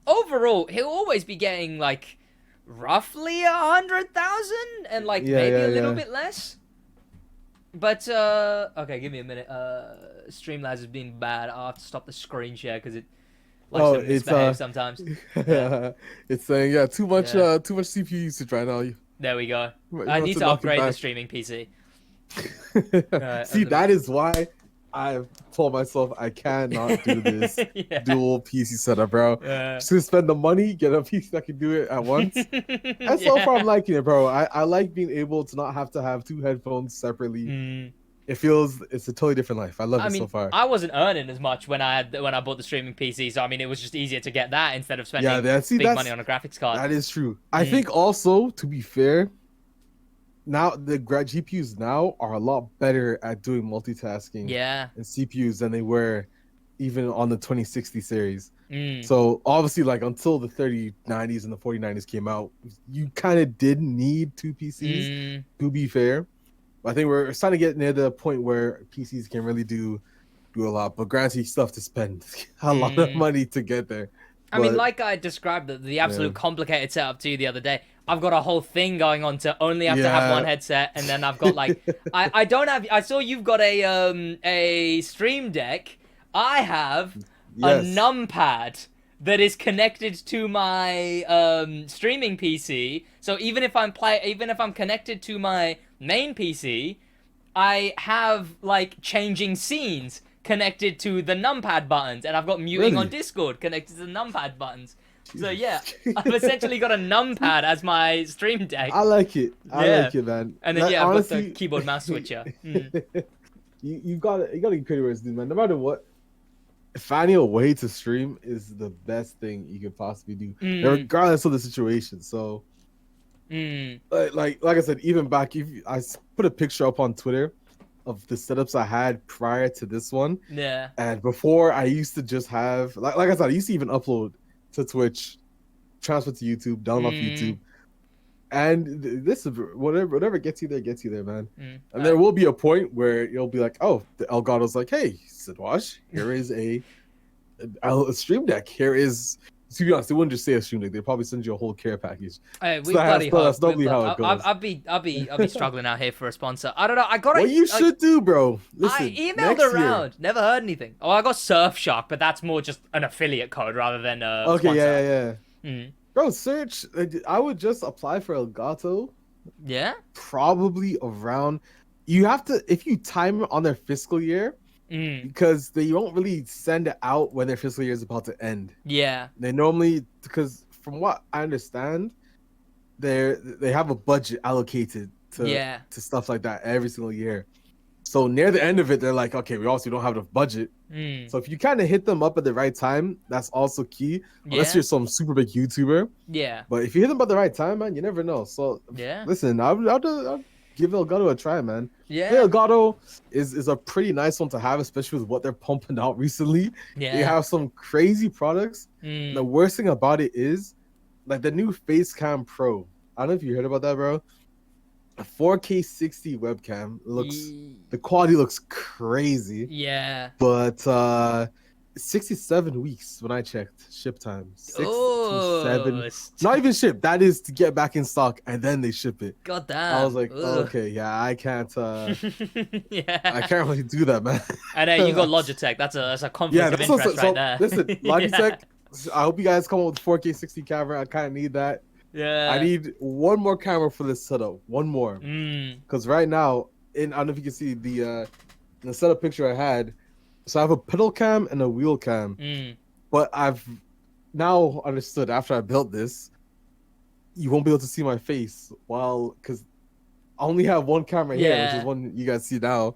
overall, he'll always be getting like roughly 100,000 and like Yeah, maybe yeah, a little yeah. bit less. But okay, give me a minute. Streamlabs is being bad. I'll have to stop the screen share because it likes Oh, to it's misbehave sometimes. it's saying too much CPU usage right now. There we go. You I must need to knock it upgrade the back. streaming PC. See, that is why I've told myself I cannot do this Yeah. dual PC setup, bro. Yeah. Just gonna spend the money, get a PC that can do it at once. And so far, I'm liking it, bro. I like being able to not have to have two headphones separately. It's a totally different life. I love it so far. I wasn't earning as much when I bought the streaming PC, so I mean, it was just easier to get that instead of spending big money on a graphics card. That is true. I think also, to be fair, now the GPUs now are a lot better at doing multitasking and CPUs than they were even on the 2060 series. So obviously, like until the 3090s and the 4090s came out, you kind of did need two PCs to be fair. I think we're starting to get near the point where PCs can really do a lot, but granted, you still have to spend a lot of money to get there. I mean, like I described the absolute complicated setup to you the other day. I've got a whole thing going on to only have to have one headset, and then I've got like I don't have. I saw you've got a Stream Deck. I have a numpad that is connected to my streaming PC. So even if I'm connected to my main PC, I have like changing scenes connected to the numpad buttons, and I've got muting on Discord connected to the numpad buttons. So yeah, I've essentially got a numpad as my stream deck. I like it. I like it, man. And then I've got the keyboard mouse switcher. You got to give credit where it's due, man. No matter what, finding a way to stream is the best thing you could possibly do, regardless of the situation. So, like I said, even back, if I put a picture up on Twitter of the setups I had prior to this one. Yeah. And before, I used to just have, like I said, I used to even upload to Twitch, transfer to YouTube, download YouTube. And this is whatever gets you there, man. And there will be a point where you'll be like, oh, the Elgato's like, hey, SidWaj, here is a stream deck. Here is, to be honest, they wouldn't just say a stream deck. They'd probably send you a whole care package. Hey, so that's normally how it goes. I'll be struggling out here for a sponsor. I don't know. I got what you should do, bro. Listen, I emailed around, never heard anything. Oh, I got Surfshark, but that's more just an affiliate code rather than a sponsor. Yeah. Bro, search. I would just apply for Elgato. Yeah. Probably around. You have to, if you time it on their fiscal year, because they don't really send it out when their fiscal year is about to end. Yeah. They normally, because from what I understand, they have a budget allocated to stuff like that every single year. So near the end of it, they're like, okay, we also don't have enough budget. So if you kind of hit them up at the right time, that's also key. Unless you're some super big YouTuber. Yeah. But if you hit them at the right time, man, you never know. So listen, I'll give Elgato a try, man. Yeah. Elgato is a pretty nice one to have, especially with what they're pumping out recently. Yeah. They have some crazy products. The worst thing about it is, like the new Facecam Pro. I don't know if you heard about that, bro. A 4K 60 webcam the quality looks crazy. Yeah. But 67 weeks when I checked ship time. 6 to 7. Not even ship. That is to get back in stock and then they ship it. God damn. I was like, okay, yeah, I can't I can't really do that, man. And then you got Logitech. That's a conflict of interest right there. Listen, Logitech, I hope you guys come up with 4K 60 camera. I kind of need that. Yeah. I need one more camera for this setup. One more. Because right now, I don't know if you can see the setup picture I had. So I have a pedal cam and a wheel cam. But I've now understood after I built this, you won't be able to see my face because I only have one camera here, which is one you guys see now.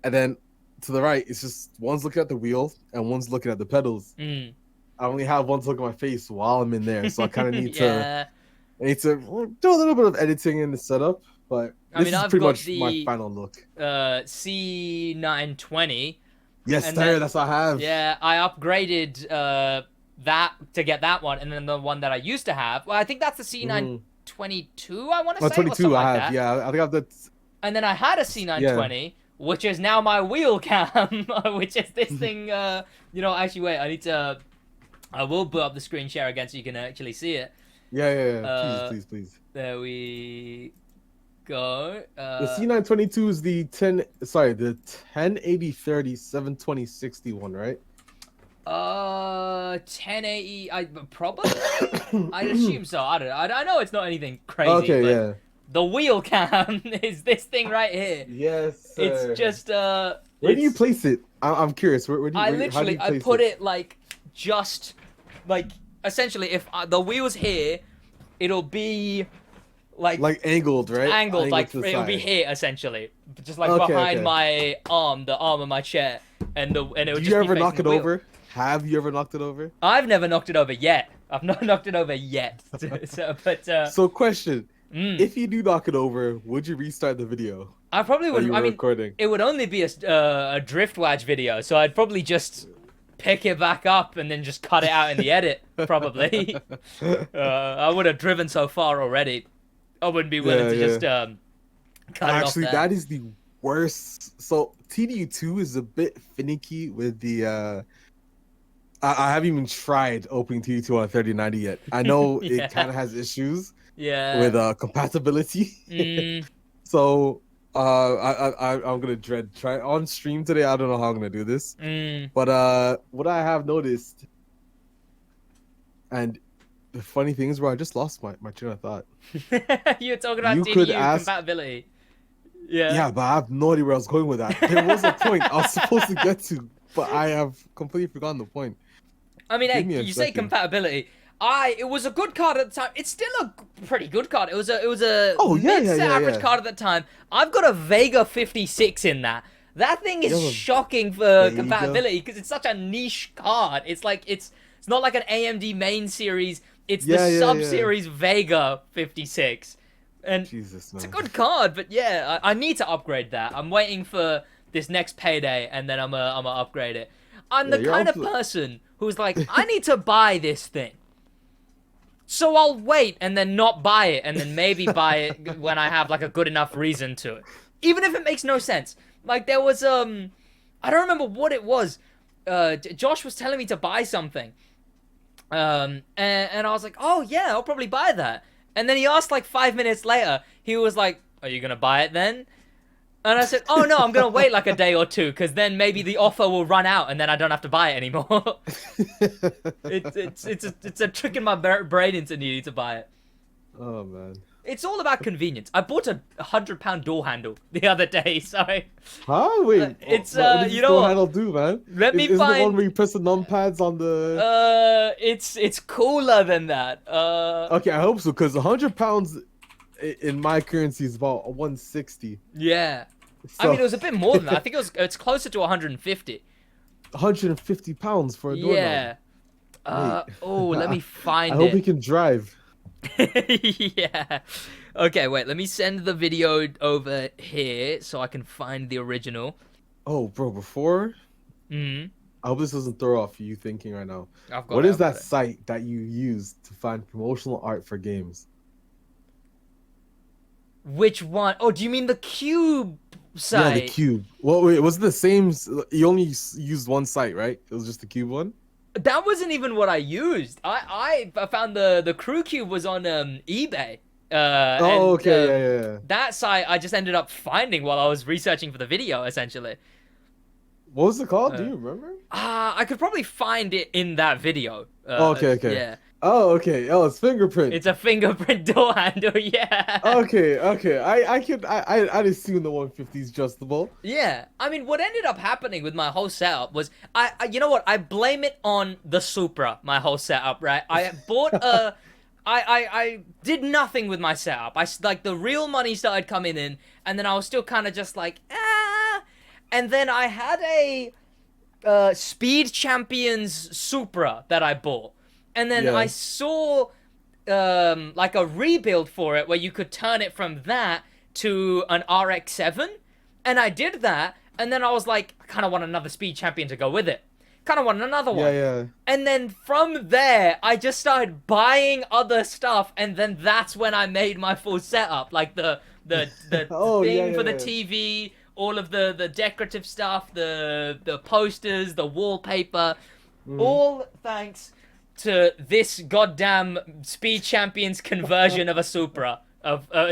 And then to the right, it's just one's looking at the wheel and one's looking at the pedals. I only have one to look at my face while I'm in there, so I kind of need to do a little bit of editing in the setup. But this is pretty much my final look. C920. Yes, that's what I have. Yeah, I upgraded that to get that one, and then the one that I used to have. Well, I think that's the C922. I want to say. 22. I have. Like yeah, I think I've that. And then I had a C920. Which is now my wheel cam, which is this thing. Actually, wait. I will put up the screen share again so you can actually see it. Yeah. Please. There we go. The C922 is the 1080/30 720/60 one, right? 1080. I probably. I assume so. I don't know. I know it's not anything crazy. Okay, but yeah. The wheel cam is this thing right here. Yes, sir. It's just Where do you place it? I'm curious. Where do you I put it like just like essentially if the wheel's here, it'll be like angled, right? Angled like it'll be here essentially, just like behind my arm, the arm of my chair, and it would just be. Do you ever knock it over? Have you ever knocked it over? I've never knocked it over yet. I've not knocked it over yet. So question. If you do knock it over, would you restart the video? I probably would. I mean, recording? It would only be a driftwatch video, so I'd probably just pick it back up and then just cut it out in the edit. Probably. I would have driven so far already. I wouldn't be willing to just cut it off. Actually, there. that is the worst. So TDU 2 is a bit finicky with the. I haven't even tried opening TDU 2 on a 3090 yet. I know it kind of has issues. Yeah. With compatibility. So I'm gonna try on stream today. I don't know how I'm gonna do this. But what I have noticed, and the funny thing is, bro, I just lost my train of thought. You're talking about TDU compatibility. Yeah, but I have no idea where I was going with that. There was a point I was supposed to get to, but I have completely forgotten the point. I mean, hey, you say compatibility. It was a good card at the time. It's still a pretty good card. It was a mid-average card at the time. I've got a Vega 56 in that. That thing is Yo, shocking for there you go. compatibility because it's such a niche card. It's like it's not like an AMD main series. It's the Yeah, yeah, sub yeah. series Vega 56, and Jesus, it's a man. good card. But yeah, I need to upgrade that. I'm waiting for this next payday, and then I'm gonna upgrade it. I'm Yeah, the you're kind of up to- person who's like, I need to buy this thing. So I'll wait and then not buy it, and then maybe buy it when I have like a good enough reason to it. Even if it makes no sense. Like there was I don't remember what it was. Josh was telling me to buy something. And I was like, "Oh yeah, I'll probably buy that." And then he asked like 5 minutes later, he was like, "Are you going to buy it then?" And I said, "Oh no, I'm gonna wait like a day or two, because then maybe the offer will run out, and then I don't have to buy it anymore." It's a trick in my brain into needing to buy it. Oh man. It's all about convenience. I bought a £100 door handle the other day, so Huh? Wait. it's, what does you this know door what? handle do, man? Let me Isn't the one find- where you press the numpads on the? it's cooler than that. Okay, I hope so, because £100 in my currency is about 160. Yeah. I So, mean, it was a bit more than that. I think it's closer to 150. £150 for a doorknob. Yeah. Oh, let me find I hope it. he can drive. Yeah. Okay, wait. Let me send the video over here so I can find the original. Oh, bro, before Hmm. I hope this doesn't throw off you thinking right now. I've got What it, is I've got that it. site that you use to find promotional art for games? Which one? Oh, do you mean the cube site? Yeah, the cube. Well, wait, was it the same? You only used one site, right? It was just the cube one. That wasn't even what I used. I found the crew cube was on eBay. Oh, okay, yeah. That site I just ended up finding while I was researching for the video, essentially. What was it called? Do you remember? I could probably find it in that video. Oh, okay. Yeah. Oh, okay. Oh, it's fingerprint. It's a fingerprint door handle, yeah. Okay. I'd assume the 150 is adjustable. Yeah. I mean, what ended up happening with my whole setup was, you know what? I blame it on the Supra, my whole setup, right? I bought a... I did nothing with my setup. Like, the real money started coming in, and then I was still kind of just like, ah. And then I had a Speed Champions Supra that I bought. And then Yeah. I saw like a rebuild for it where you could turn it from that to an RX-7. And I did that, and then I was like, I kind of want another Speed Champion to go with it. Kind of want another one. Yeah. And then from there, I just started buying other stuff, and then that's when I made my full setup, like the Oh, thing yeah, for the yeah. TV, all of the decorative stuff, the posters, the wallpaper, all thanks to this goddamn Speed Champions conversion of a Supra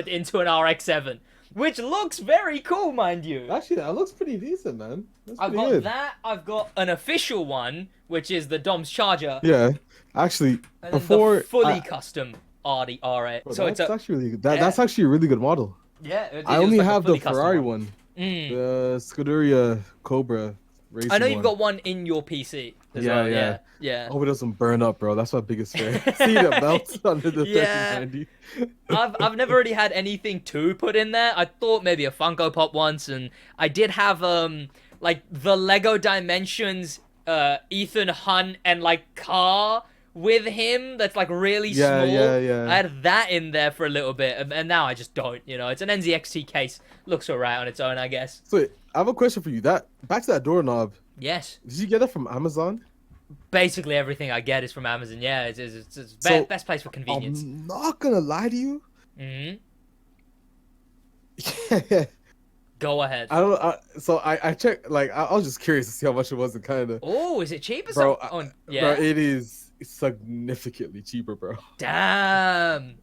into an RX-7, which looks very cool, mind you. Actually, that looks pretty decent, man. That's I've pretty got good. that. I've got an official one, which is the Dom's Charger. Yeah. Actually, And then before the fully custom R8. Bro, So it's that's a actually really good. That's actually a really good model. it I was only like a have the fully custom Ferrari one, Mm. the Scuderia Cobra racing I know one. you've got one in your PC as Yeah, well. yeah. Yeah. I hope it doesn't burn up, bro. That's my biggest fear. See that belt under the Yeah. 3090. I've never really had anything to put in there. I thought maybe a Funko Pop once, and I did have like the Lego Dimensions Ethan Hunt and like car with him that's like really Yeah, small. yeah. I had that in there for a little bit, and now I just don't. You know, it's an NZXT case. Looks alright on its own, I guess. So wait, I have a question for you. Back to that doorknob. Yes. Did you get that from Amazon? Basically everything I get is from Amazon. Yeah, it's So, best place for convenience. I'm not gonna lie to you. Hmm. I Go ahead. don't. So I checked. Like I was just curious to see how much it was in Canada. Oh, is it cheap or Bro, something? bro, Yeah. it is significantly cheaper, bro. Damn.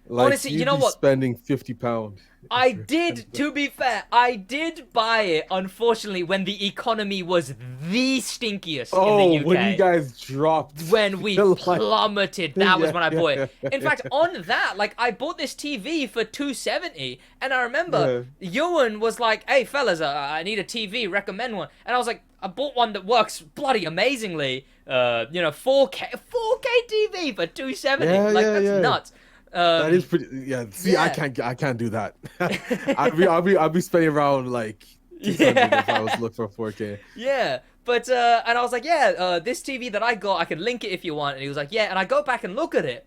Like, Honestly, you you'd know be what? spending £50. I did, to be fair, I did buy it, unfortunately, when the economy was the stinkiest Oh, in the UK. when you guys dropped. When we Like- plummeted, that was Yeah, when I bought it. yeah. In fact, on that, like, I bought this TV for $270, and I remember Ewan was like, "Hey, fellas, I need a TV, recommend one." And I was like, I bought one that works bloody amazingly. 4K TV for $270. Yeah, like, yeah, that's yeah. nuts. That is pretty. Yeah. See, yeah. I can't do that. I'd be spending around like 600 if I was looking for 4K. Yeah, but and I was like, yeah, this TV that I got, I can link it if you want. And he was like, yeah, and I go back and look at it.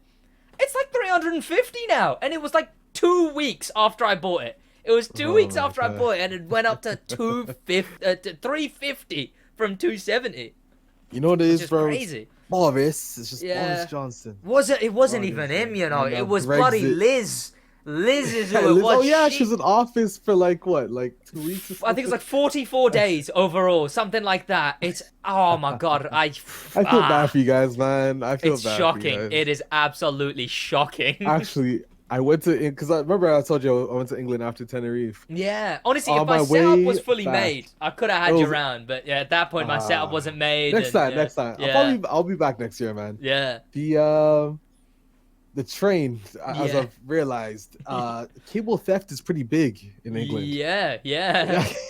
It's like 350 now, and it was like 2 weeks after I bought it. It was 2 weeks after I bought it, and it went up to 350 from 270. You know what it is, Just bro? crazy. Boris. It's just Yeah. Boris Johnson. Was it? It wasn't Boris even Johnson. him, you know. I know, It was Brexit. bloody Liz. Liz is who it Liz- was. oh yeah, she was in office for like what, like 2 weeks? Or I think it's like 44 days overall, something like that. It's oh my god, I feel bad for you guys, man. I feel it's bad. shocking. For you guys. It is absolutely shocking. Actually, I went to because I remember I told you I went to England after Tenerife. Yeah, honestly, On if my my setup way was fully back. made, I could have had It you was- around. But yeah, at that point, my setup wasn't made. Next time. Yeah. I'll be back next year, man. Yeah. The train, as Yeah. I've realized, cable theft is pretty big in England. Yeah.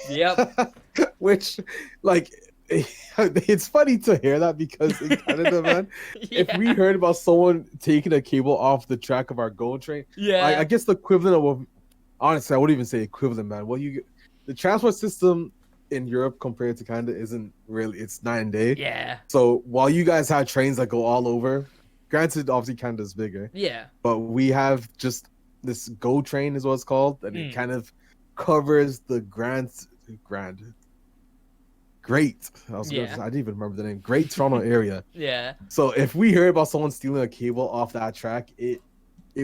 Yep. Which, like, it's funny to hear that because in Canada, man, if we heard about someone taking a cable off the track of our GO train, Yeah. I guess the equivalent of, honestly, I wouldn't even say equivalent, man. The transport system in Europe compared to Canada isn't really, it's night and day. Yeah. So while you guys have trains that go all over, granted, obviously Canada's bigger, Yeah. but we have just this GO train is what it's called, and it kind of covers the Great. I didn't even remember the name. Great Toronto area. Yeah. So if we heard about someone stealing a cable off that track, we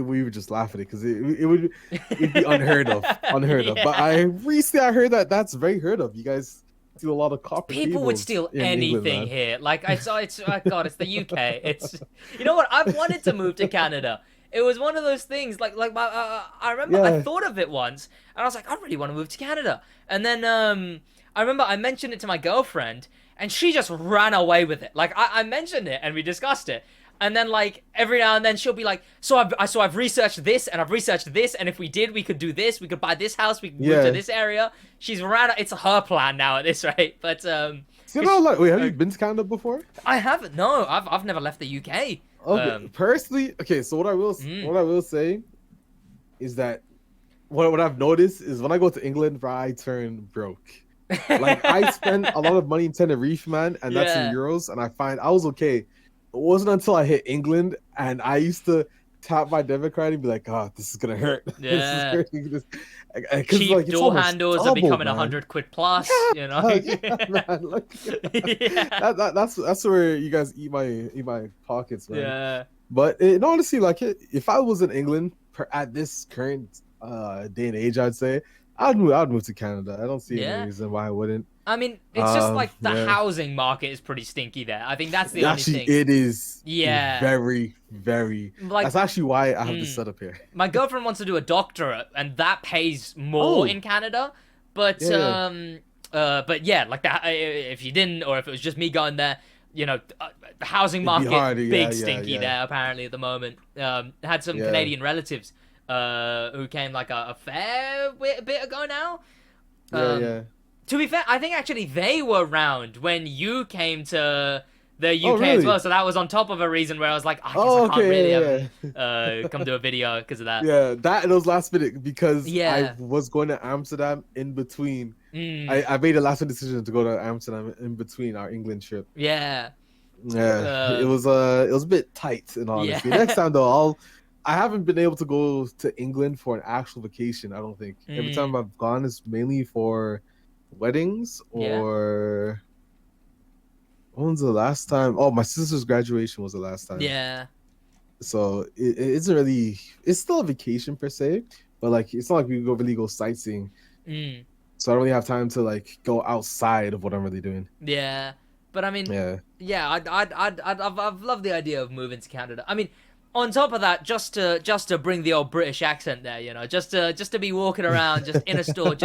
would just laugh at it because it'd be unheard of, of. But I heard that that's very heard of. You guys steal a lot of copper. People would steal anything here. Like it's oh God, it's the UK. It's you know what? I've wanted to move to Canada. It was one of those things. Like I remember I thought of it once, and I was like, I really want to move to Canada. And then I remember I mentioned it to my girlfriend, and she just ran away with it. Like I mentioned it, and we discussed it. And then, like, every now and then she'll be like, so I've researched this, and I've researched this, and if we did, we could do this, we could buy this house, we could move to this area. She's it's her plan now at this rate, but, So, like, wait, have you been to Canada before? I haven't, no, I've never left the UK. Okay, personally, so what I will say is that what I've noticed is when I go to England, I turn broke. Like, I spend a lot of money in Tenerife, man, and that's in euros, and I find I was okay. It wasn't until I hit England and I used to tap my debit card and be like, "Oh, this is gonna hurt." Yeah. Cheap like, door handles are becoming 100 quid plus. You know. Man, look, that's where you guys eat my pockets, man. Yeah. But honestly, like, if I was in England at this current day and age, I'd say I'd move to Canada. I don't see any reason why I wouldn't. I mean, it's just like the housing market is pretty stinky there. I think that's the only thing. It is. Yeah. Very, very. Like, that's actually why I have this setup here. My girlfriend wants to do a doctorate, and that pays more in Canada. But but yeah, like that. If you didn't, or if it was just me going there, you know, the housing market stinky there apparently at the moment. Had some Canadian relatives who came like a fair bit ago now. To be fair, I think actually they were around when you came to the UK as well. So that was on top of a reason where I was like, I can't really come to a video because of that. Yeah, that and those last minute because I was going to Amsterdam in between. I made a last minute decision to go to Amsterdam in between our England trip. Yeah. Yeah, it was a bit tight in honesty. Next time though, I haven't been able to go to England for an actual vacation. I don't think. Every time I've gone, it's mainly for weddings or when's the last time? Oh, my sister's graduation was the last time. Yeah. So it isn't really. It's still a vacation per se, but like it's not like we really go sightseeing. So I don't really have time to like go outside of what I'm really doing. Yeah, but I mean, I've loved the idea of moving to Canada. I mean, on top of that, just to bring the old British accent there, you know, just to be walking around just in a store,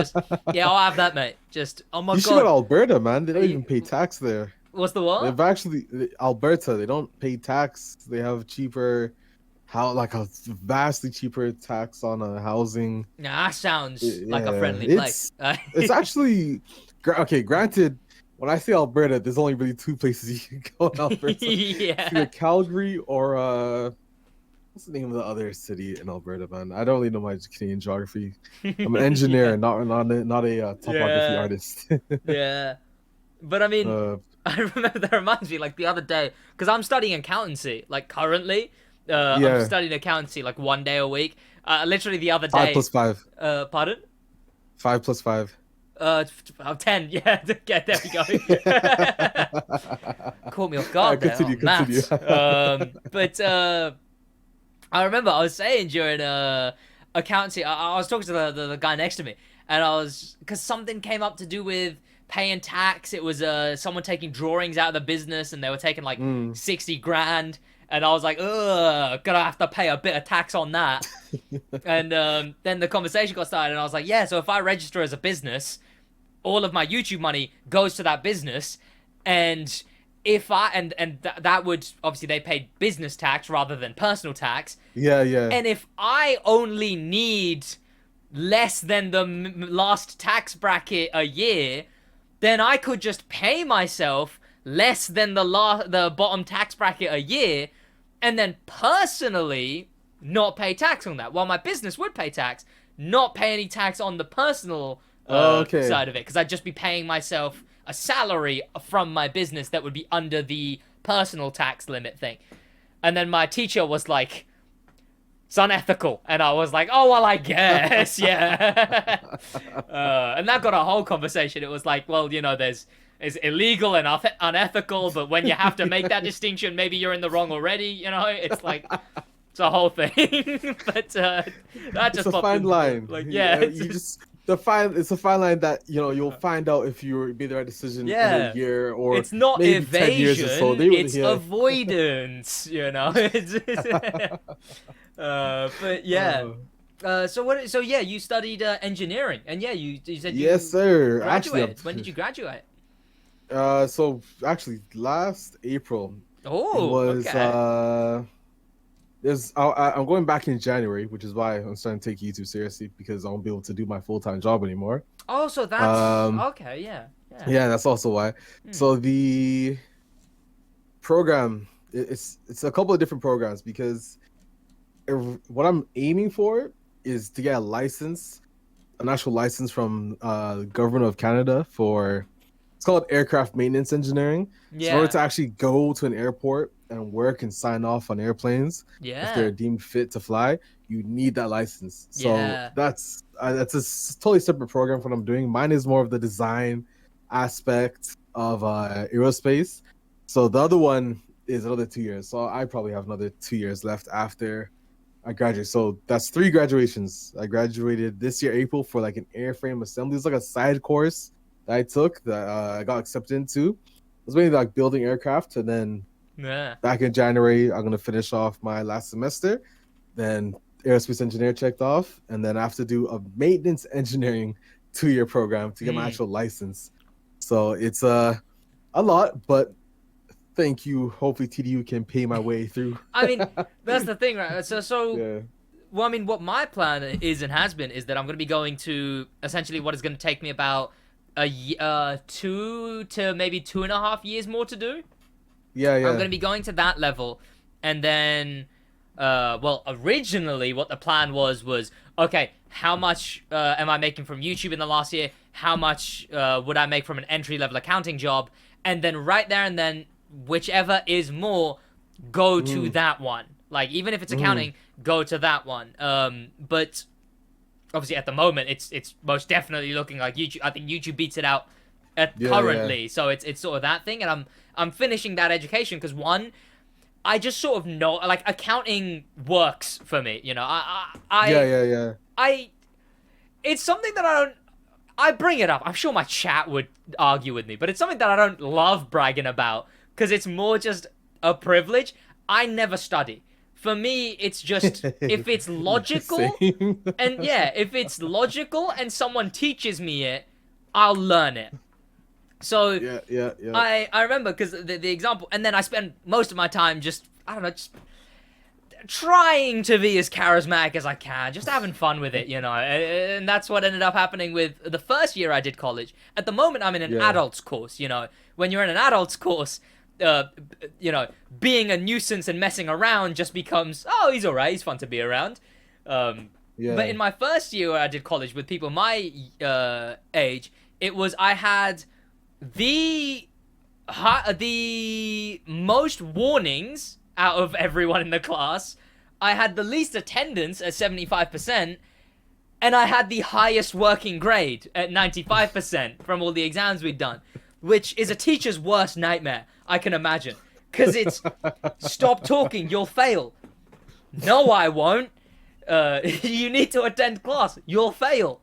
I'll have that, mate. Just oh my god. You should go to Alberta, man. They don't even pay tax there. What's the what? They've actually Alberta. They don't pay tax. They have a vastly cheaper tax on housing. Nah, that sounds like a friendly place. It's actually okay. Granted, when I say Alberta, there's only really two places you can go in Alberta. Either Calgary or what's the name of the other city in Alberta, man? I don't really know my Canadian geography. I'm an engineer, Yeah. not a topography Yeah. artist. Yeah. But I mean, uh, I remember that reminds me like the other day because I'm studying accountancy. Like currently, I'm yeah, studying accountancy like 1 day a week. Literally the other five day. plus five, Pardon? 5 plus 5. 10. Yeah, yeah, there we go. Caught me off guard there. Oh, Continue. maths. But I remember I was saying during accountancy, I was talking to the guy next to me, and I was because something came up to do with paying tax. It was someone taking drawings out of the business, and they were taking like 60 grand, and I was like, ugh, gonna have to pay a bit of tax on that. And then the conversation got started, and I was like, yeah, so if I register as a business, all of my YouTube money goes to that business, and if I that would obviously they paid business tax rather than personal tax. Yeah, yeah. And if I only need less than the last tax bracket a year, then I could just pay myself less than the bottom tax bracket a year, and then personally not pay tax on that, while my business would pay tax, not pay any tax on the personal Okay. side of it, because I'd just be paying myself a salary from my business that would be under the personal tax limit thing. And then my teacher was like, it's unethical. And I was like, oh, well, I guess, yeah. And that got a whole conversation. It was like, well, you know, it's illegal and unethical, but when you have to make that distinction, maybe you're in the wrong already, you know? It's like, it's a whole thing. But that just It's a fine line. Like, yeah. You just it's a fine line that you'll find out if you made the right decision in a year or it's not maybe evasion, 10 years or so. it's avoidance, you know. But yeah. So yeah, you studied engineering, and yeah, you said you yes, sir. graduated. Actually, When did you graduate? so actually last April. Oh, It was okay. I'm going back in January, which is why I'm starting to take YouTube seriously because I won't be able to do my full-time job anymore. Oh, so that's okay. Yeah, yeah. Yeah, that's also why. So the program, it's a couple of different programs because what I'm aiming for is to get a license, an actual license from the government of Canada for, it's called aircraft maintenance engineering. So in order to actually go to an airport and work and sign off on airplanes, if they're deemed fit to fly, you need that license. So that's a totally separate program from what I'm doing. Mine is more of the design aspect of aerospace. So the other one is another 2 years. So I probably have another 2 years left after I graduate. So that's 3 graduations. I graduated this year, April, for like an airframe assembly. It's like a side course that I took that I got accepted into. It was mainly like building aircraft. And then back in January, I'm going to finish off my last semester. Then aerospace engineer checked off. And then I have to do a maintenance engineering 2-year program to get my actual license. So it's a lot, but thank you. Hopefully TDU can pay my way through. I mean, that's the thing, right? So well, I mean, what my plan is and has been is that I'm going to be going to essentially what is going to take me about 2 to maybe 2.5 years more to do. Yeah. I'm going to be going to that level, and then, well, originally what the plan was okay, how much am I making from YouTube in the last year? How much would I make from an entry-level accounting job? And then right there and then, whichever is more, go to that one. Like, even if it's accounting, go to that one. But obviously at the moment, it's most definitely looking like YouTube. I think YouTube beats it out currently. Yeah. So it's sort of that thing, and I'm finishing that education because one, I just sort of know, like, accounting works for me. You know, it's something that I bring it up. I'm sure my chat would argue with me, but it's something that I don't love bragging about because it's more just a privilege. I never study. For me, it's just if it's logical and if it's logical and someone teaches me it, I'll learn it. So I remember because the example, and then I spend most of my time just trying to be as charismatic as I can, just having fun with it, you know. And that's what ended up happening with the first year I did college. At the moment, I'm in an adults course, you know. When you're in an adults course, you know, being a nuisance and messing around just becomes, oh, he's alright, he's fun to be around. Yeah. But in my first year where I did college with people my age, it was I had the most warnings out of everyone in the class. I had the least attendance at 75%, and I had the highest working grade at 95% from all the exams we'd done, which is a teacher's worst nightmare, I can imagine. Because it's, stop talking, you'll fail. No, I won't. You need to attend class, you'll fail.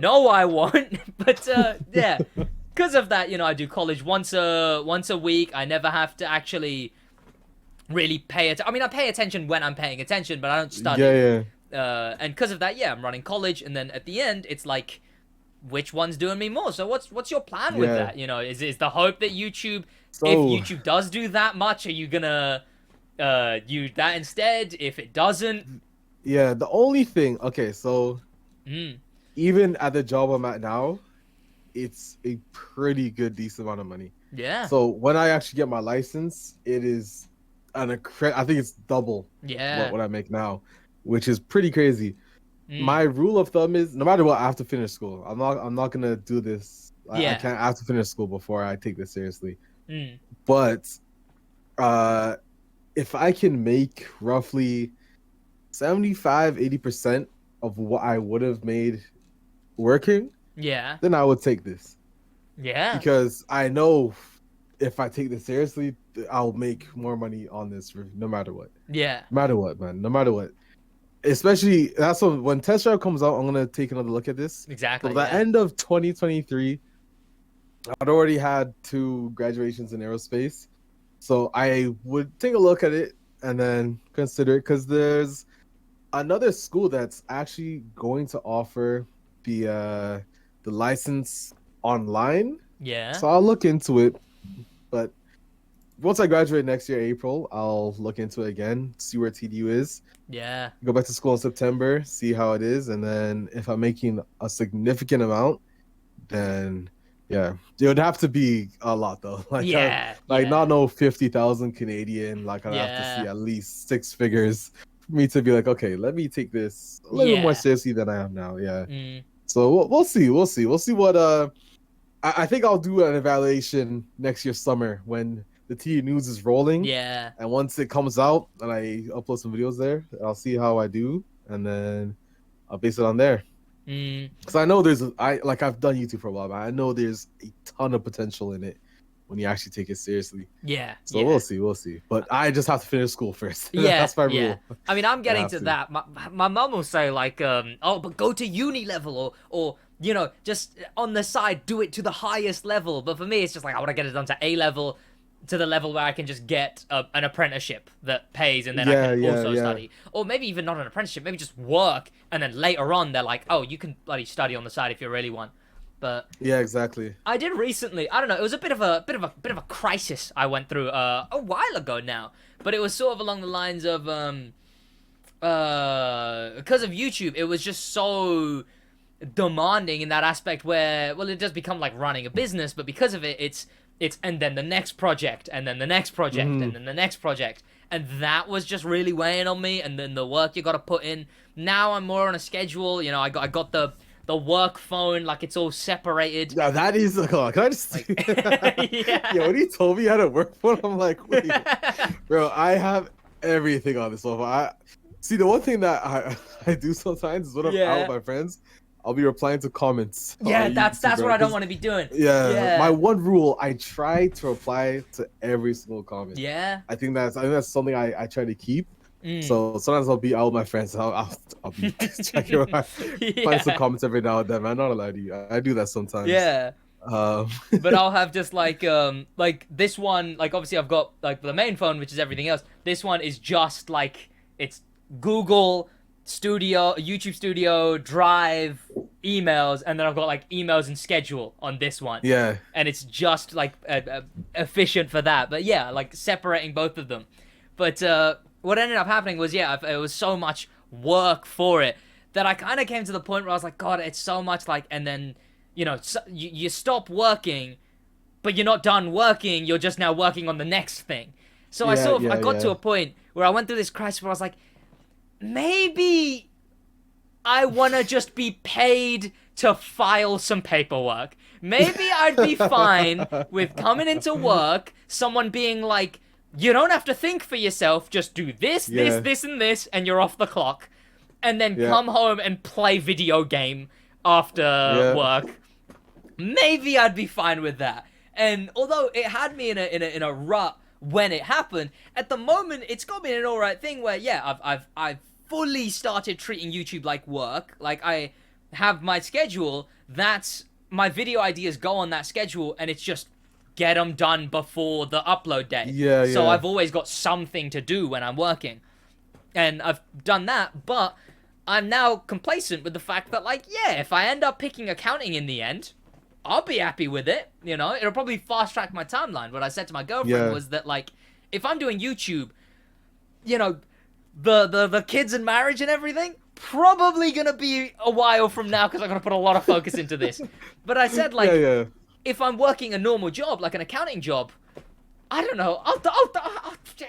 No, I won't. But, yeah. Because of that, you know, I do college once a week. I never have to actually really pay attention. I mean, I pay attention when I'm paying attention, but I don't study. Yeah. And because of that, yeah, I'm running college, and then at the end, it's like, which one's doing me more? So what's your plan with that? You know, is the hope that YouTube, if YouTube does do that much, are you gonna use that instead? If it doesn't, yeah. The only thing, okay, so even at the job I'm at now, it's a pretty good, decent amount of money. Yeah. So when I actually get my license, it is I think it's double what I make now, which is pretty crazy. My rule of thumb is no matter what, I have to finish school. I'm not gonna do this. I can't. I have to finish school before I take this seriously. But if I can make roughly 75-80% of what I would have made working, then I would take this. Because I know if I take this seriously, I'll make more money on this no matter what. No matter what, man. No matter what. Especially that's when test drive comes out, I'm gonna take another look at this. Exactly. So the end of 2023, I'd already had 2 graduations in aerospace, so I would take a look at it and then consider it, because there's another school that's actually going to offer the license online. So I'll look into it, but once I graduate next year, April, I'll look into it again, see where TDU is. Go back to school in September, see how it is, and then if I'm making a significant amount, then it would have to be a lot though. Not no 50,000 Canadian. Like I'd have to see at least 6 figures for me to be like, okay, let me take this a little more seriously than I am now. So we'll see. We'll see what I think I'll do an evaluation next year summer when the TDU news is rolling. And once it comes out and I upload some videos there, I'll see how I do, and then I'll base it on there. Because I know I've done YouTube for a while, but I know there's a ton of potential in it when you actually take it seriously. So we'll see. But I just have to finish school first. That's my rule. I mean, I'm getting to that. My mum will say like, oh, but go to uni level, or you know, just on the side, do it to the highest level. But for me, it's just like I want to get it done to A level, to the level where I can just get an apprenticeship that pays, and then I can also study. Or maybe even not an apprenticeship, maybe just work, and then later on they're like, oh, you can bloody study on the side if you really want. But exactly. I did recently, I don't know, it was a bit of a crisis I went through a while ago now. But it was sort of along the lines of because of YouTube, it was just so demanding in that aspect where, well, it does become like running a business, but because of it, it's and then the next project, and then the next project, and then the next project, and that was just really weighing on me. And then the work you got to put in. Now I'm more on a schedule. You know, I got the work phone, like it's all separated. Yeah, that is. Can I just? When he told me how to work phone, I'm like, wait, bro, I have everything on this phone. I see the one thing that I do sometimes is when I'm out with my friends, I'll be replying to comments. That's what I don't want to be doing. My one rule, I try to reply to every single comment. I think that's something I try to keep. So sometimes I'll be out with my friends. I'll be checking find some comments every now and then. I'm not allowed to. I do that sometimes. But I'll have just like this one. Like obviously I've got like the main phone, which is everything else. This one is just like it's Google Studio, YouTube Studio, Drive, emails, and then I've got like emails and schedule on this one. And it's just like efficient for that. But like separating both of them. But what ended up happening was it was so much work for it that I kind of came to the point where I was like, God, it's so much like, and then you know, you stop working, but you're not done working. You're just now working on the next thing. So I got to a point where I went through this crisis where I was like, maybe I want to just be paid to file some paperwork. Maybe I'd be fine with coming into work, someone being like, you don't have to think for yourself, just do this, this, and this, and you're off the clock. And then come home and play video game after work. Maybe I'd be fine with that. And although it had me in a rut when it happened, at the moment it's got me in an alright thing where I've fully started treating YouTube like work. Like I have my schedule, that's my video ideas go on that schedule, and it's just get them done before the upload day. So I've always got something to do when I'm working. And I've done that, but I'm now complacent with the fact that, like, if I end up picking accounting in the end, I'll be happy with it, you know? It'll probably fast-track my timeline. What I said to my girlfriend was that, like, if I'm doing YouTube, you know, the kids and marriage and everything, probably gonna be a while from now because I'm gonna put a lot of focus into this. But I said, like, if I'm working a normal job, like an accounting job, I don't know.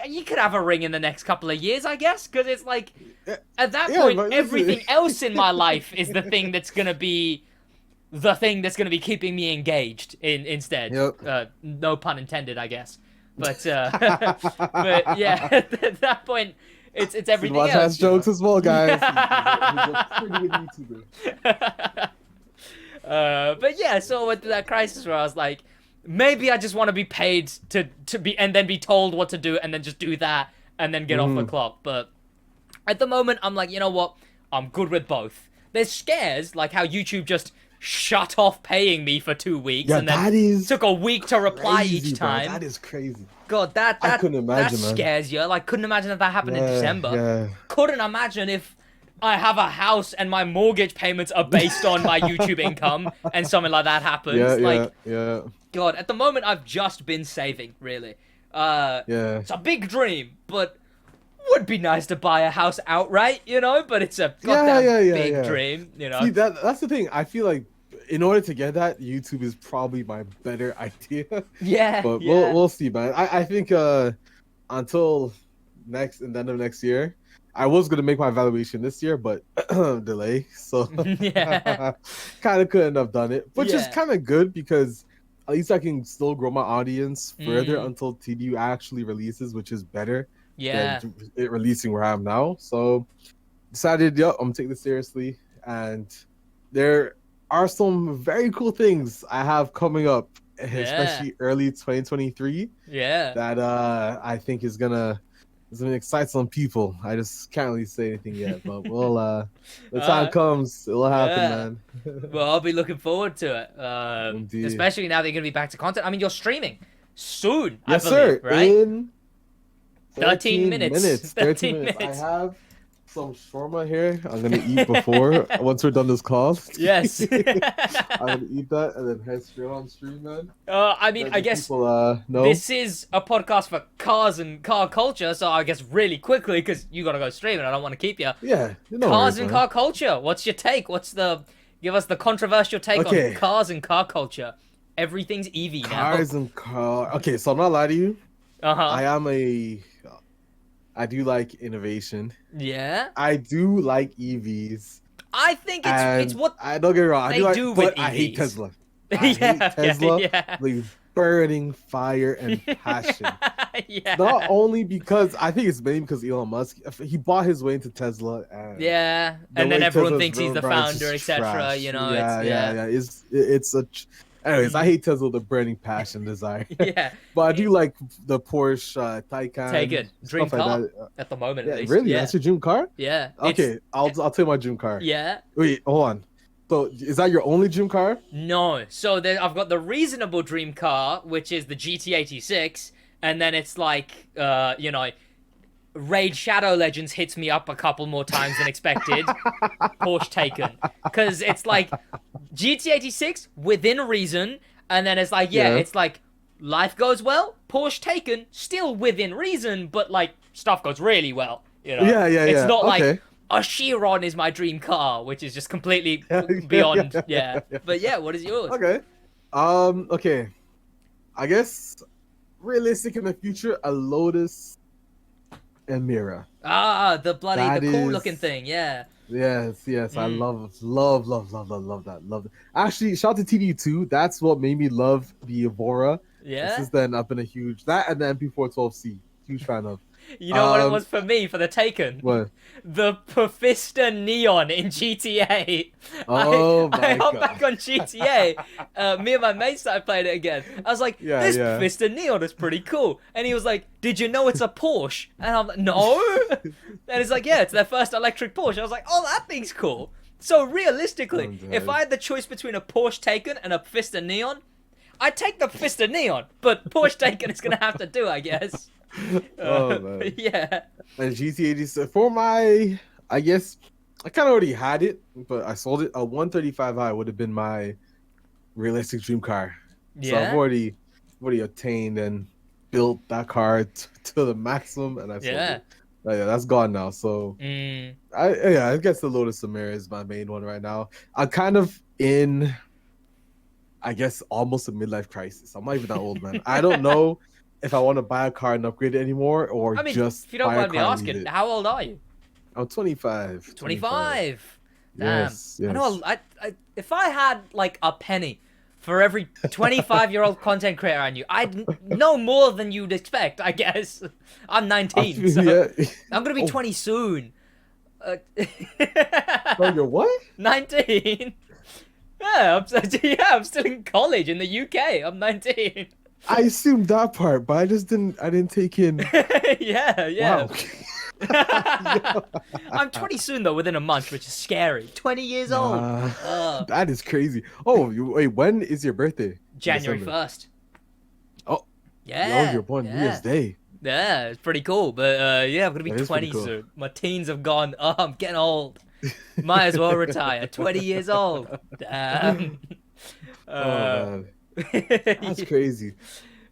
You could have a ring in the next couple of years, I guess, because it's like at that point, everything else in my life is the thing that's gonna be keeping me engaged. Instead, no pun intended, I guess. But but yeah, at that point, it's everything else. SidWaj has jokes as well, guys. He's a pretty good YouTuber. But yeah, so I went through that crisis where I was like, maybe I just want to be paid to be, and then be told what to do, and then just do that, and then get off the clock. But at the moment, I'm like, you know what? I'm good with both. There's scares, like how YouTube just shut off paying me for 2 weeks, and then took a week to reply each time. Bro, that is crazy. God, I couldn't imagine, that scares you. Like, couldn't imagine if that happened in December. Couldn't imagine if I have a house and my mortgage payments are based on my YouTube income and something like that happens. God, at the moment, I've just been saving, really. It's a big dream, but would be nice to buy a house outright, you know? But it's a goddamn big dream, you know? See, that's the thing. I feel like in order to get that, YouTube is probably my better idea. But we'll see, man. I think until the end of next year, I was gonna make my evaluation this year, but delay. So kind of couldn't have done it, which is kind of good because at least I can still grow my audience further until TDU actually releases, which is better than it releasing where I am now. So decided, I'm gonna take this seriously, and there are some very cool things I have coming up, especially early 2023. That I think is gonna excite some people. I just can't really say anything yet, but we'll the time comes, it'll happen, man. Well, I'll be looking forward to it. Especially now that you're gonna be back to content. I mean, you're streaming soon, I believe, right? In 13 minutes. 13 minutes. I have some shawarma here. I'm gonna eat before once we're done this call. Yes. I'm gonna eat that and then head straight on stream, man. I mean, I guess people, this is a podcast for cars and car culture, so I guess really quickly, because you gotta go stream and I don't want to keep you. Yeah. Cars and car culture. What's your take? Give us the controversial take on cars and car culture. Everything's EV now. Cars and car. Okay, so I'm not lying to you. I do like innovation. Yeah. I do like EVs. I think it's what I don't get me wrong. But I hate Tesla. I hate Tesla with burning fire and passion. Not only because I think it's mainly because Elon Musk. He bought his way into Tesla. And and then everyone thinks he's the founder, etc. You know. It's anyways, I hate Tesla with a burning passion desire. But I do like the Porsche Taycan. Take it. Dream car at the moment, at least. Really? That's your dream car? Yeah. Okay, I'll tell you my dream car. Yeah. Wait, hold on. So, is that your only dream car? No. So, I've got the reasonable dream car, which is the GT86, and then it's like, you know, Raid Shadow Legends hits me up a couple more times than expected. Porsche Taycan. Because it's like GT86 within reason, and then it's like, it's like life goes well, Porsche Taycan still within reason, but like stuff goes really well. You know? It's not like a Chiron is my dream car, which is just completely beyond. But yeah, what is yours? Okay. I guess realistic in the future, a Lotus Emira. Ah, the cool looking Is thing, yeah. yes. I Mm. love that. Love it. Actually, shout out to TDU too. That's what made me love the Evora. And Yeah? since then, I've been a huge that and the MP412C. Huge fan of. You know what it Um, was for me for the Taken? what? The Profista Neon in GTA. Oh I my hopped god. back on GTA. Me and my mate started playing it again. I was like, Yeah, this yeah. Profista Neon is pretty cool. And he was like, did you know it's a Porsche? And I'm like, no. And he's like, yeah, it's their first electric Porsche. I was like, oh, that thing's cool. So realistically, I'm if dead. I had the choice between a Porsche Taken and a Profista Neon, I'd take the Profista Neon. But Porsche Taken is gonna have to do, I guess. Oh man. Yeah. And GT86 for my, I guess I kind of already had it, but I sold it. A 135i would have been my realistic dream car. So I've Yeah. already obtained and built that car to the maximum, and I sold Yeah. it. But yeah, that's gone now. So Mm. I guess the Lotus Emira is my main one right now. I'm kind of in, I guess, almost a midlife crisis. I'm not even that old, man. I don't know if I want to buy a car and upgrade it anymore, or I mean, just if you don't buy a mind me car and leave asking, it. how old are you? I'm 25. 25. Damn. Yes, I know. yes. If I had like a penny for every 25-year-old content creator I knew, I'd know more than you'd expect. I guess. I'm 19, so Yeah. I'm gonna be Oh. 20 soon. Oh, you're what? 19. Yeah, I'm still in college in the UK. I'm 19. I assumed that part, but I didn't take in. Yeah. Wow. I'm 20 soon though, within a month, which is scary. 20 years old. That is crazy. Oh, wait, when is your birthday? January December. 1st. Oh, Yeah. you're born New yeah. Year's Day. Yeah, it's pretty cool. But yeah, I'm gonna be That is pretty 20 cool. soon. My teens have gone. Oh, I'm getting old. Might as well retire. 20 years old. Damn. Oh man, that's crazy.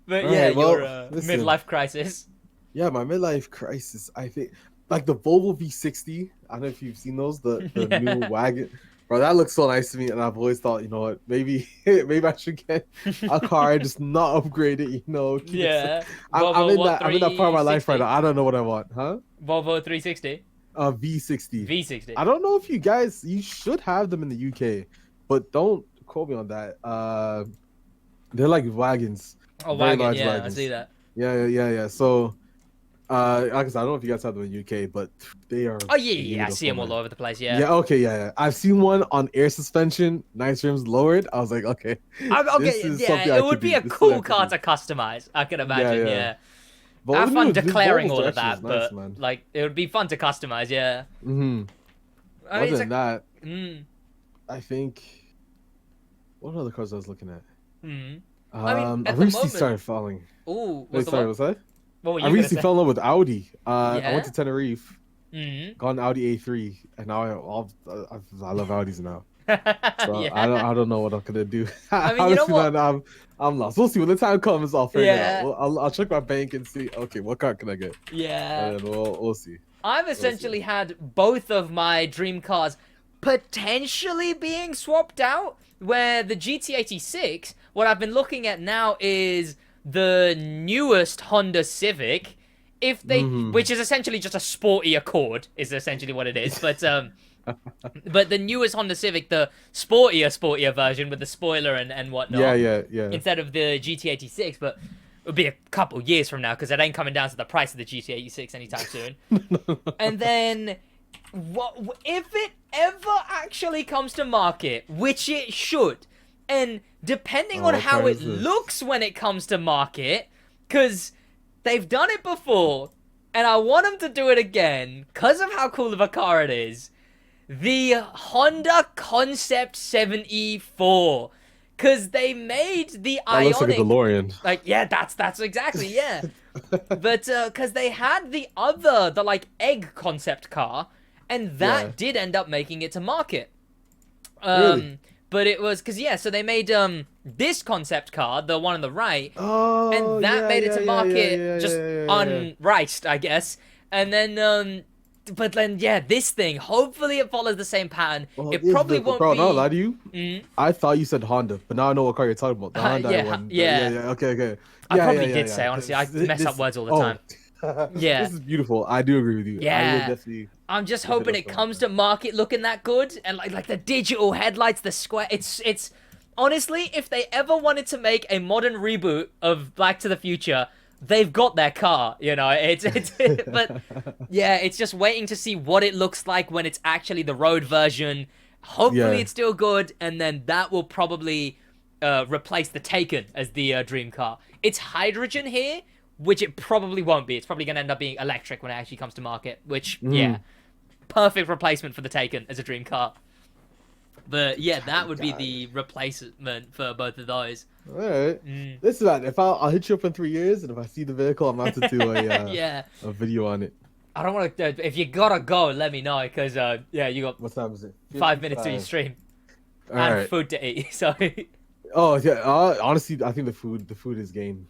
But All yeah, right, well, your listen. midlife crisis. Yeah, my midlife crisis. I think like the Volvo V60. I don't know if you've seen those. The Yeah. new wagon, bro. That looks so nice to me, and I've always thought, you know what, maybe I should get a car and just not upgrade it. You know, keep it Yeah. I'm Volvo, in what, that part of my life right 360? now. I don't know what I want, huh? Volvo 360. V60. V60. I don't know if you should have them in the UK, but don't quote me on that. They're like wagons. Oh, Very wagon. large Yeah, wagons. I see that. Yeah. So, like I said, I don't know if you guys have them in the UK, but they are. Oh yeah. I see them beautiful, all man. over the place. Yeah. Yeah. Okay. Yeah. I've seen one on air suspension, nice rims lowered. I was like, okay. Okay. This is Yeah. something I It could would be do. a This is cool something I car could to customize. I can do. imagine. Yeah. Yeah. But Have fun this declaring Volvo's all of direction that, is nice, but man. like it would be fun to customize. Yeah. Mm-hmm. I mean, Other it's than like, that, I think. What other cars I was looking at? mm. I at the recently moment- started falling. Ooh, Wait, what's the sorry, one? what's that? What were you I gonna recently say? fell in love with Audi. I Yeah? went to Tenerife, Mm. got an Audi A3, and now I love Audis now. So Yeah. I don't know what I'm gonna do. I mean, you know Honestly, what? man, I'm lost. We'll see when the time comes. I'll figure it Yeah. out. I'll check my bank and see. Okay, what car can I get? Yeah. And then we'll see. I've essentially had both of my dream cars potentially being swapped out, where the GT86, what I've been looking at now is the newest Honda Civic, if they, which is essentially just a sporty Accord, is essentially what it is, but the newest Honda Civic, the sportier version with the spoiler and whatnot, Yeah. instead of the GT86, but it'll be a couple years from now because it ain't coming down to the price of the GT86 anytime soon. And then, what if it ever actually comes to market, which it should, and depending on what how car it is this? looks when it comes to market, because they've done it before, and I want them to do it again because of how cool of a car it is. The Honda Concept 74. Because they made the That looks like a Ioniq. DeLorean. Like, yeah, that's exactly, yeah. But, because they had the like, egg concept car, and that Yeah. did end up making it to market. Really? But it was, because, yeah, so they made, this concept car, the one on the right, Oh, and that made it to market just yeah. unriced, I guess. And then, But then, yeah, this thing, hopefully it follows the same pattern. Well, It is probably the- won't bro, be... not lie to you. Mm, I thought you said Honda, but now I know what car you're talking about. The Hyundai yeah, one. yeah. Yeah. Okay. Okay. I Yeah. probably Yeah. did Yeah. say, honestly, I 'Cause mess up words all the time. Yeah. This is beautiful. I do agree with you. I will Yeah. definitely. I'm just if it hoping does it come comes out. to market looking that good, and like the digital headlights, the square. It's honestly, if they ever wanted to make a modern reboot of Back to the Future, they've got their car. You know, it's but yeah, it's just waiting to see what it looks like when it's actually the road version. Hopefully, Yeah. it's still good, and then that will probably replace the Taken as the dream car. It's hydrogen here, which it probably won't be. It's probably going to end up being electric when it actually comes to market, which, yeah, perfect replacement for the Taken as a dream car. But, yeah, that would be the replacement for both of those. All right. This is that. If I'll hit you up in 3 years, and if I see the vehicle, I'm about to do a Yeah. a video on it. I don't want to... If you gotta go, let me know, because, yeah, you got What time is it? 5 minutes to your stream. All And right. food to eat, so... Oh yeah. Honestly, I think the food is getting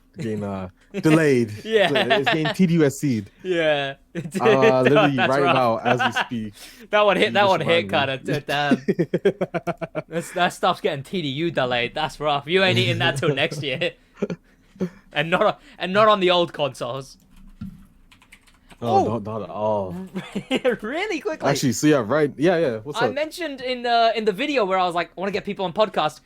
delayed. Yeah. It's getting TDUSC'd. yeah. Literally That's right rough. now as we speak. That one hit. You That just one hit reminded kind of. Damn. That stuff's getting TDU delayed. That's rough. You ain't eating that till next year. And not on the old consoles. Oh, not at all. Really quickly. Actually, so yeah, right. Yeah. What's I up? mentioned in the video where I was like, I want to get people on podcast.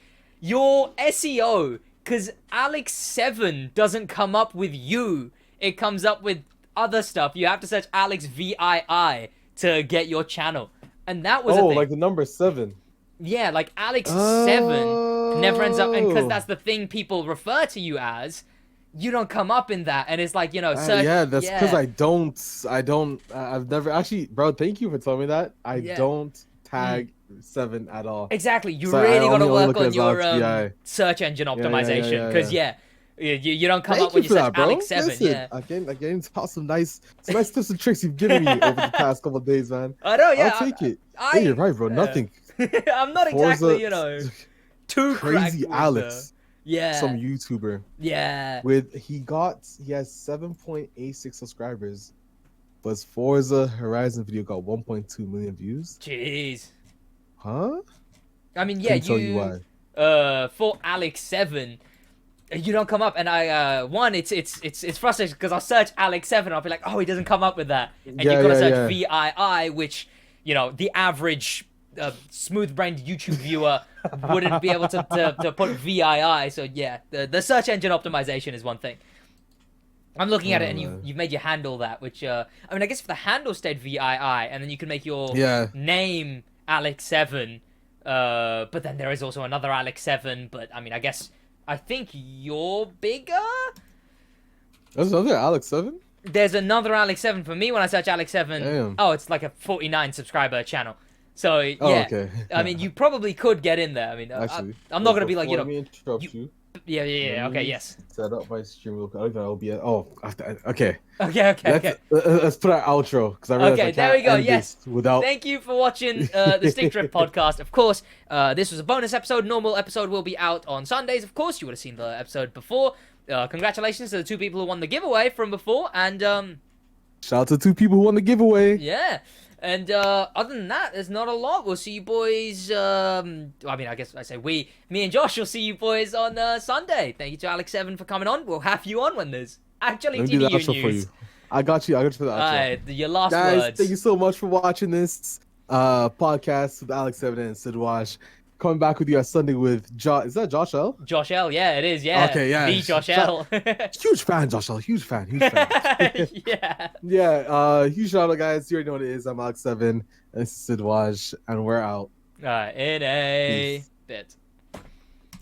Your SEO, because Alex7 doesn't come up with you. It comes up with other stuff. You have to search Alex VII to get your channel. And that was a thing. like the number 7. Yeah, like Alex7 never ends up, and because Oh. that's the thing people refer to you as, you don't come up in that, and it's like, you know, search. Yeah, that's because I've never actually, bro. Thank you for telling me that. I Yeah. don't tag 7 at all. Exactly, you So I really got to only work look at on it as your Alex VI. search engine optimization, because yeah. you don't come Thank up when you you for search that, bro. Alex7. Listen, Yeah, again, taught some nice tips and tricks you've given me over the past couple of days, man. I know. Yeah, I'll take it. I, Hey, you're right, bro. Nothing. I'm not exactly, you know, too crazy cracked with Alex. yeah, Some YouTuber yeah. he has 7.86 subscribers, but his Forza Horizon video got 1.2 million views. Jeez. Huh? I mean, yeah, Couldn't tell you why. For Alex7, you don't come up, and I it's frustrating because I'll search Alex7, and I'll be like, oh, he doesn't come up with that, and Yeah, you've got to yeah, search VII, which, you know, the average smooth-brained YouTube viewer wouldn't be able to put VII. So yeah, the search engine optimization is one thing. I'm looking at it, and you've made your handle that, which I mean, I guess if the handle stayed VII, and then you can make your name Alex7. But then there is also another Alex7. But I mean, I think you're bigger. There's another Alex 7? There's another Alex7 for me when I search Alex7. Damn. Oh, it's like a 49 subscriber channel. So yeah, Okay. I mean, you probably could get in there. I mean, Actually, I'm not gonna be like, you let know, me interrupt you. yeah. Let Okay, me yes. Set up my stream real quick. I don't even know OBS. Oh, okay. Okay. Let's put our outro because I realized Okay, I there can't we go. end Yes. this without. Thank you for watching the Stick Drift podcast. Of course, this was a bonus episode. Normal episode will be out on Sundays. Of course, you would have seen the episode before. Congratulations to the 2 people who won the giveaway from before. And Shout out to 2 people who won the giveaway. yeah. And other than that, there's not a lot. We'll see you boys. I mean, I guess I say me and Josh will see you boys on Sunday. Thank you to Alex7 for coming on. We'll have you on when there's actually Let me do the TDU outro for you. news. I got you for the outro. Alright, your last Guys, words. thank you so much for watching this podcast with Alex7 and SidWaj. Coming back with you on Sunday with Josh. Is that Josh L? Josh L, yeah, it is, yeah. Okay, yeah. The Josh L. Huge fan, Josh L. Huge fan. Yeah. Yeah, huge shout out, guys. You already know what it is. I'm Alex7, and this is SidWaj, and we're out. In a Peace. bit.